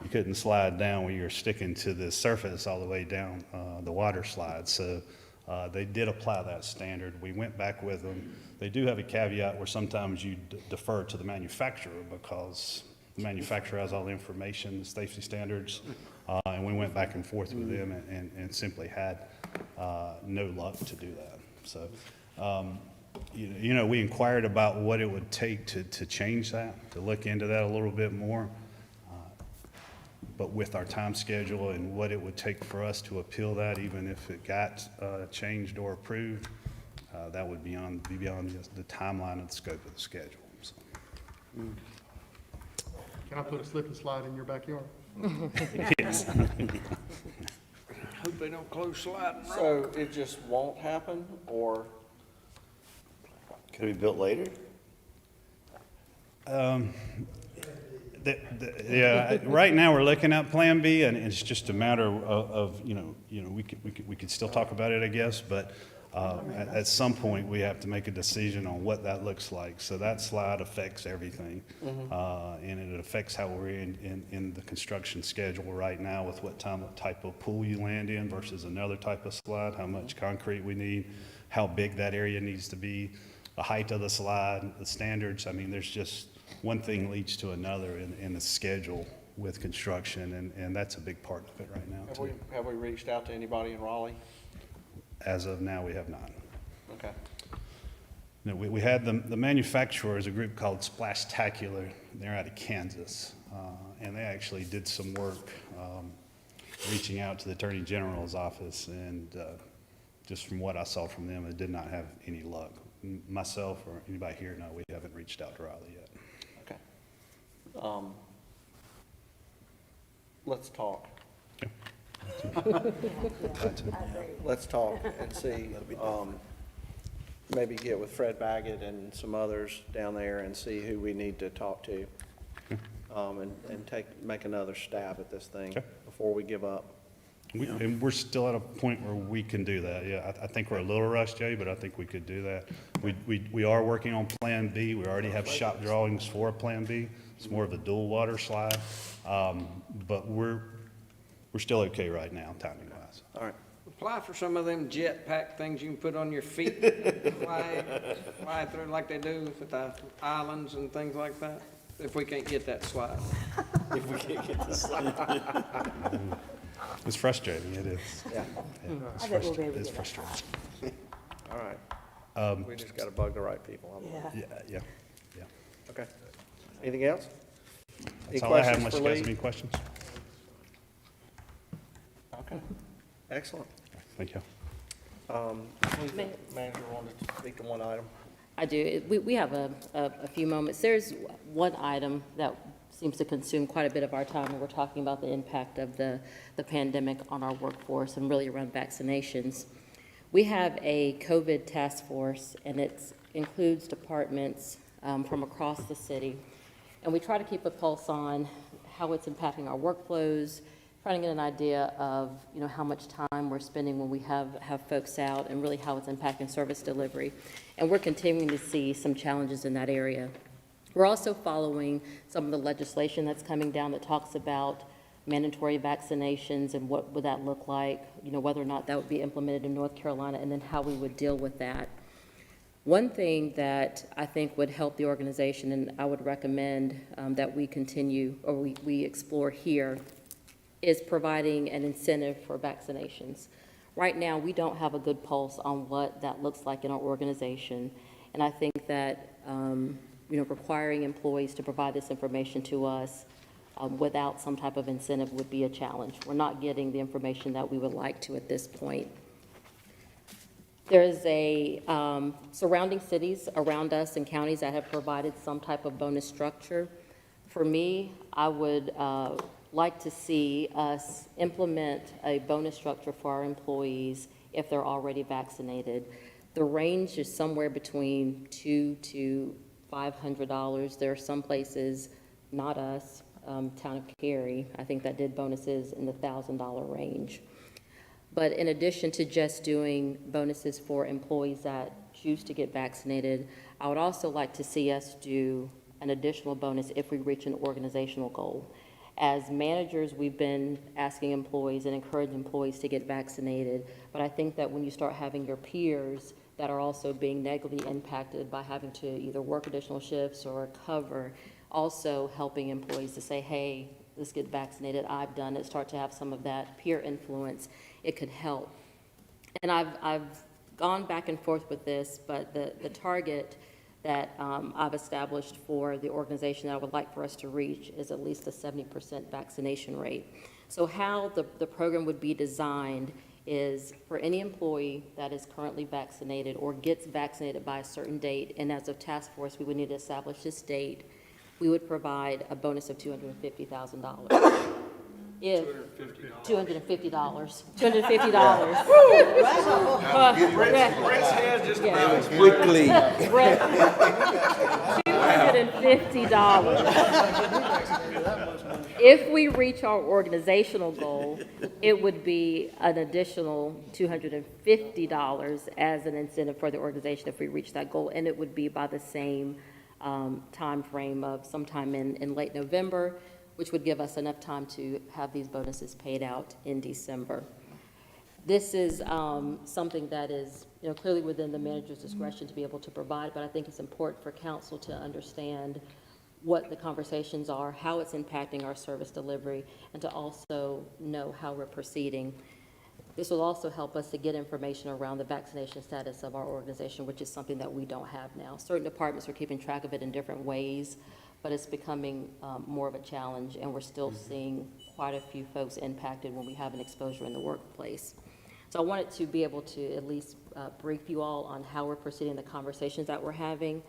Speaker 15: couldn't slide down when you're sticking to the surface all the way down the water slide. So they did apply that standard. We went back with them. They do have a caveat where sometimes you defer to the manufacturer because the manufacturer has all the information, the safety standards, and we went back and forth with them and simply had no luck to do that. So, we inquired about what it would take to change that, to look into that a little bit more. But with our time schedule and what it would take for us to appeal that, even if it got changed or approved, that would be beyond just the timeline of the scope of the schedule. So.
Speaker 5: Can I put a slip and slide in your backyard?
Speaker 15: Yes.
Speaker 4: Hope they don't close sliding rock.
Speaker 1: So it just won't happen, or?
Speaker 6: Could it be built later?
Speaker 15: Yeah, right now we're looking at Plan B, and it's just a matter of we could still talk about it, I guess, but at some point we have to make a decision on what that looks like. So that slide affects everything, and it affects how we're in the construction schedule right now with what type of pool you land in versus another type of slide, how much concrete we need, how big that area needs to be, the height of the slide, the standards. I mean, there's just one thing leads to another in the schedule with construction, and that's a big part of it right now, too.
Speaker 1: Have we reached out to anybody in Raleigh?
Speaker 15: As of now, we have not.
Speaker 1: Okay.
Speaker 15: No, we had the manufacturer is a group called Splashtacular. They're out of Kansas, and they actually did some work reaching out to the Attorney General's office, and just from what I saw from them, it did not have any luck. Myself or anybody here, no, we haven't reached out to Raleigh yet.
Speaker 1: Okay. Let's talk. Let's talk and see, maybe get with Fred Baggett and some others down there and see who we need to talk to. And make another stab at this thing before we give up.
Speaker 15: And we're still at a point where we can do that. Yeah, I think we're a little rushed, Jay, but I think we could do that. We are working on Plan B. We already have shop drawings for a Plan B. It's more of a dual water slide, but we're still okay right now, timing wise.
Speaker 1: All right.
Speaker 4: Apply for some of them jetpack things you can put on your feet, fly through like they do with the islands and things like that, if we can't get that slide.
Speaker 1: If we can't get this slide.
Speaker 15: It's frustrating, it is.
Speaker 1: Yeah.
Speaker 15: It's frustrating.
Speaker 1: All right. We just got to bug the right people.
Speaker 15: Yeah.
Speaker 1: Okay. Anything else?
Speaker 15: That's all I have, unless you guys have any questions.
Speaker 1: Okay. Excellent.
Speaker 15: Thank you.
Speaker 1: Manager wanted to speak to one item.
Speaker 10: I do. We have a few moments. There's one item that seems to consume quite a bit of our time when we're talking about the impact of the pandemic on our workforce and really around vaccinations. We have a COVID task force, and it includes departments from across the city. And we try to keep a pulse on how it's impacting our workflows, trying to get an idea of, how much time we're spending when we have folks out, and really how it's impacting service delivery. And we're continuing to see some challenges in that area. We're also following some of the legislation that's coming down that talks about mandatory vaccinations and what would that look like, whether or not that would be implemented in North Carolina, and then how we would deal with that. One thing that I think would help the organization, and I would recommend that we continue, or we explore here, is providing an incentive for vaccinations. Right now, we don't have a good pulse on what that looks like in our organization, and I think that requiring employees to provide this information to us without some type of incentive would be a challenge. We're not getting the information that we would like to at this point. There is surrounding cities around us and counties that have provided some type of bonus structure. For me, I would like to see us implement a bonus structure for our employees if they're already vaccinated. The range is somewhere between $200 to $500. There are some places, not us, Town of Cary, I think that did bonuses in the $1,000 range. But in addition to just doing bonuses for employees that choose to get vaccinated, I would also like to see us do an additional bonus if we reach an organizational goal. As managers, we've been asking employees and encouraging employees to get vaccinated, but I think that when you start having your peers that are also being negatively impacted by having to either work additional shifts or cover, also helping employees to say, hey, let's get vaccinated, I've done it, start to have some of that peer influence, it could help. And I've gone back and forth with this, but the target that I've established for the organization that I would like for us to reach is at least a 70% vaccination rate. So how the program would be designed is for any employee that is currently vaccinated or gets vaccinated by a certain date, and as a task force, we would need to establish this date, we would provide a bonus of $250,000. If $250.
Speaker 6: Quickly.
Speaker 10: $250. If we reach our organizational goal, it would be an additional $250 as an incentive for the organization if we reach that goal, and it would be by the same time frame of sometime in late November, which would give us enough time to have these bonuses paid out in December. This is something that is clearly within the manager's discretion to be able to provide, but I think it's important for council to understand what the conversations are, how it's impacting our service delivery, and to also know how we're proceeding. This will also help us to get information around the vaccination status of our organization, which is something that we don't have now. Certain departments are keeping track of it in different ways, but it's becoming more of a challenge, and we're still seeing quite a few folks impacted when we have an exposure in the workplace. So I wanted to be able to at least brief you all on how we're proceeding, the conversations that we're having,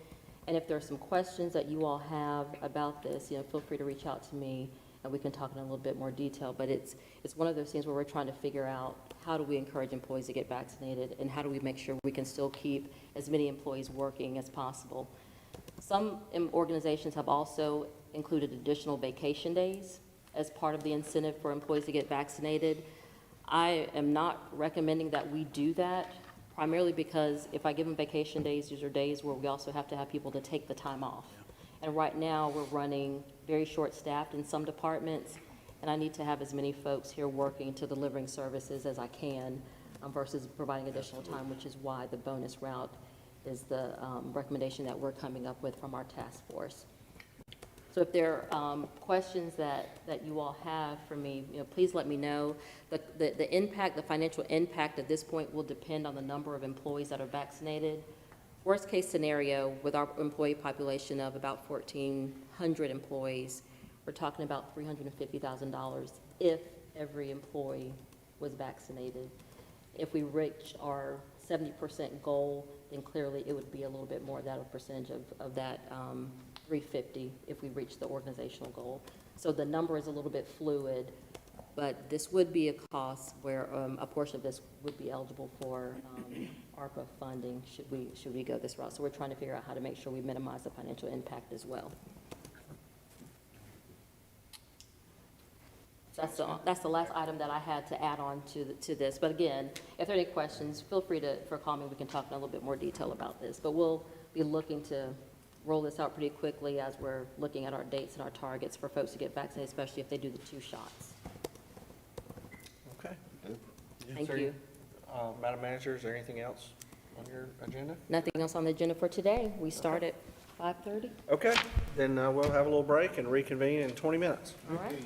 Speaker 10: and if there are some questions that you all have about this, feel free to reach out to me, and we can talk in a little bit more detail. But it's one of those things where we're trying to figure out how do we encourage employees to get vaccinated, and how do we make sure we can still keep as many employees working as possible. Some organizations have also included additional vacation days as part of the incentive for employees to get vaccinated. I am not recommending that we do that, primarily because if I give them vacation days, these are days where we also have to have people to take the time off. And right now, we're running very short-staffed in some departments, and I need to have as many folks here working to delivering services as I can versus providing additional time, which is why the bonus route is the recommendation that we're coming up with from our task force. So if there are questions that you all have for me, please let me know. The impact, the financial impact at this point will depend on the number of employees that are vaccinated. Worst case scenario, with our employee population of about 1,400 employees, we're talking about $350,000 if every employee was vaccinated. If we reach our 70% goal, then clearly it would be a little bit more, that a percentage of that 350 if we reach the organizational goal. So the number is a little bit fluid, but this would be a cost where a portion of this would be eligible for ARPA funding should we go this route. So we're trying to figure out how to make sure we minimize the financial impact as well. That's the last item that I had to add on to this. But again, if there are any questions, feel free to call me. We can talk in a little bit more detail about this. But we'll be looking to roll this out pretty quickly as we're looking at our dates and our targets for folks to get vaccinated, especially if they do the 2 shots.
Speaker 1: Okay.
Speaker 10: Thank you.
Speaker 1: Madam Manager, is there anything else on your agenda?
Speaker 10: Nothing else on the agenda for today. We start at 5:30.
Speaker 1: Okay, then we'll have a little break and reconvene in 20 minutes.
Speaker 10: All right.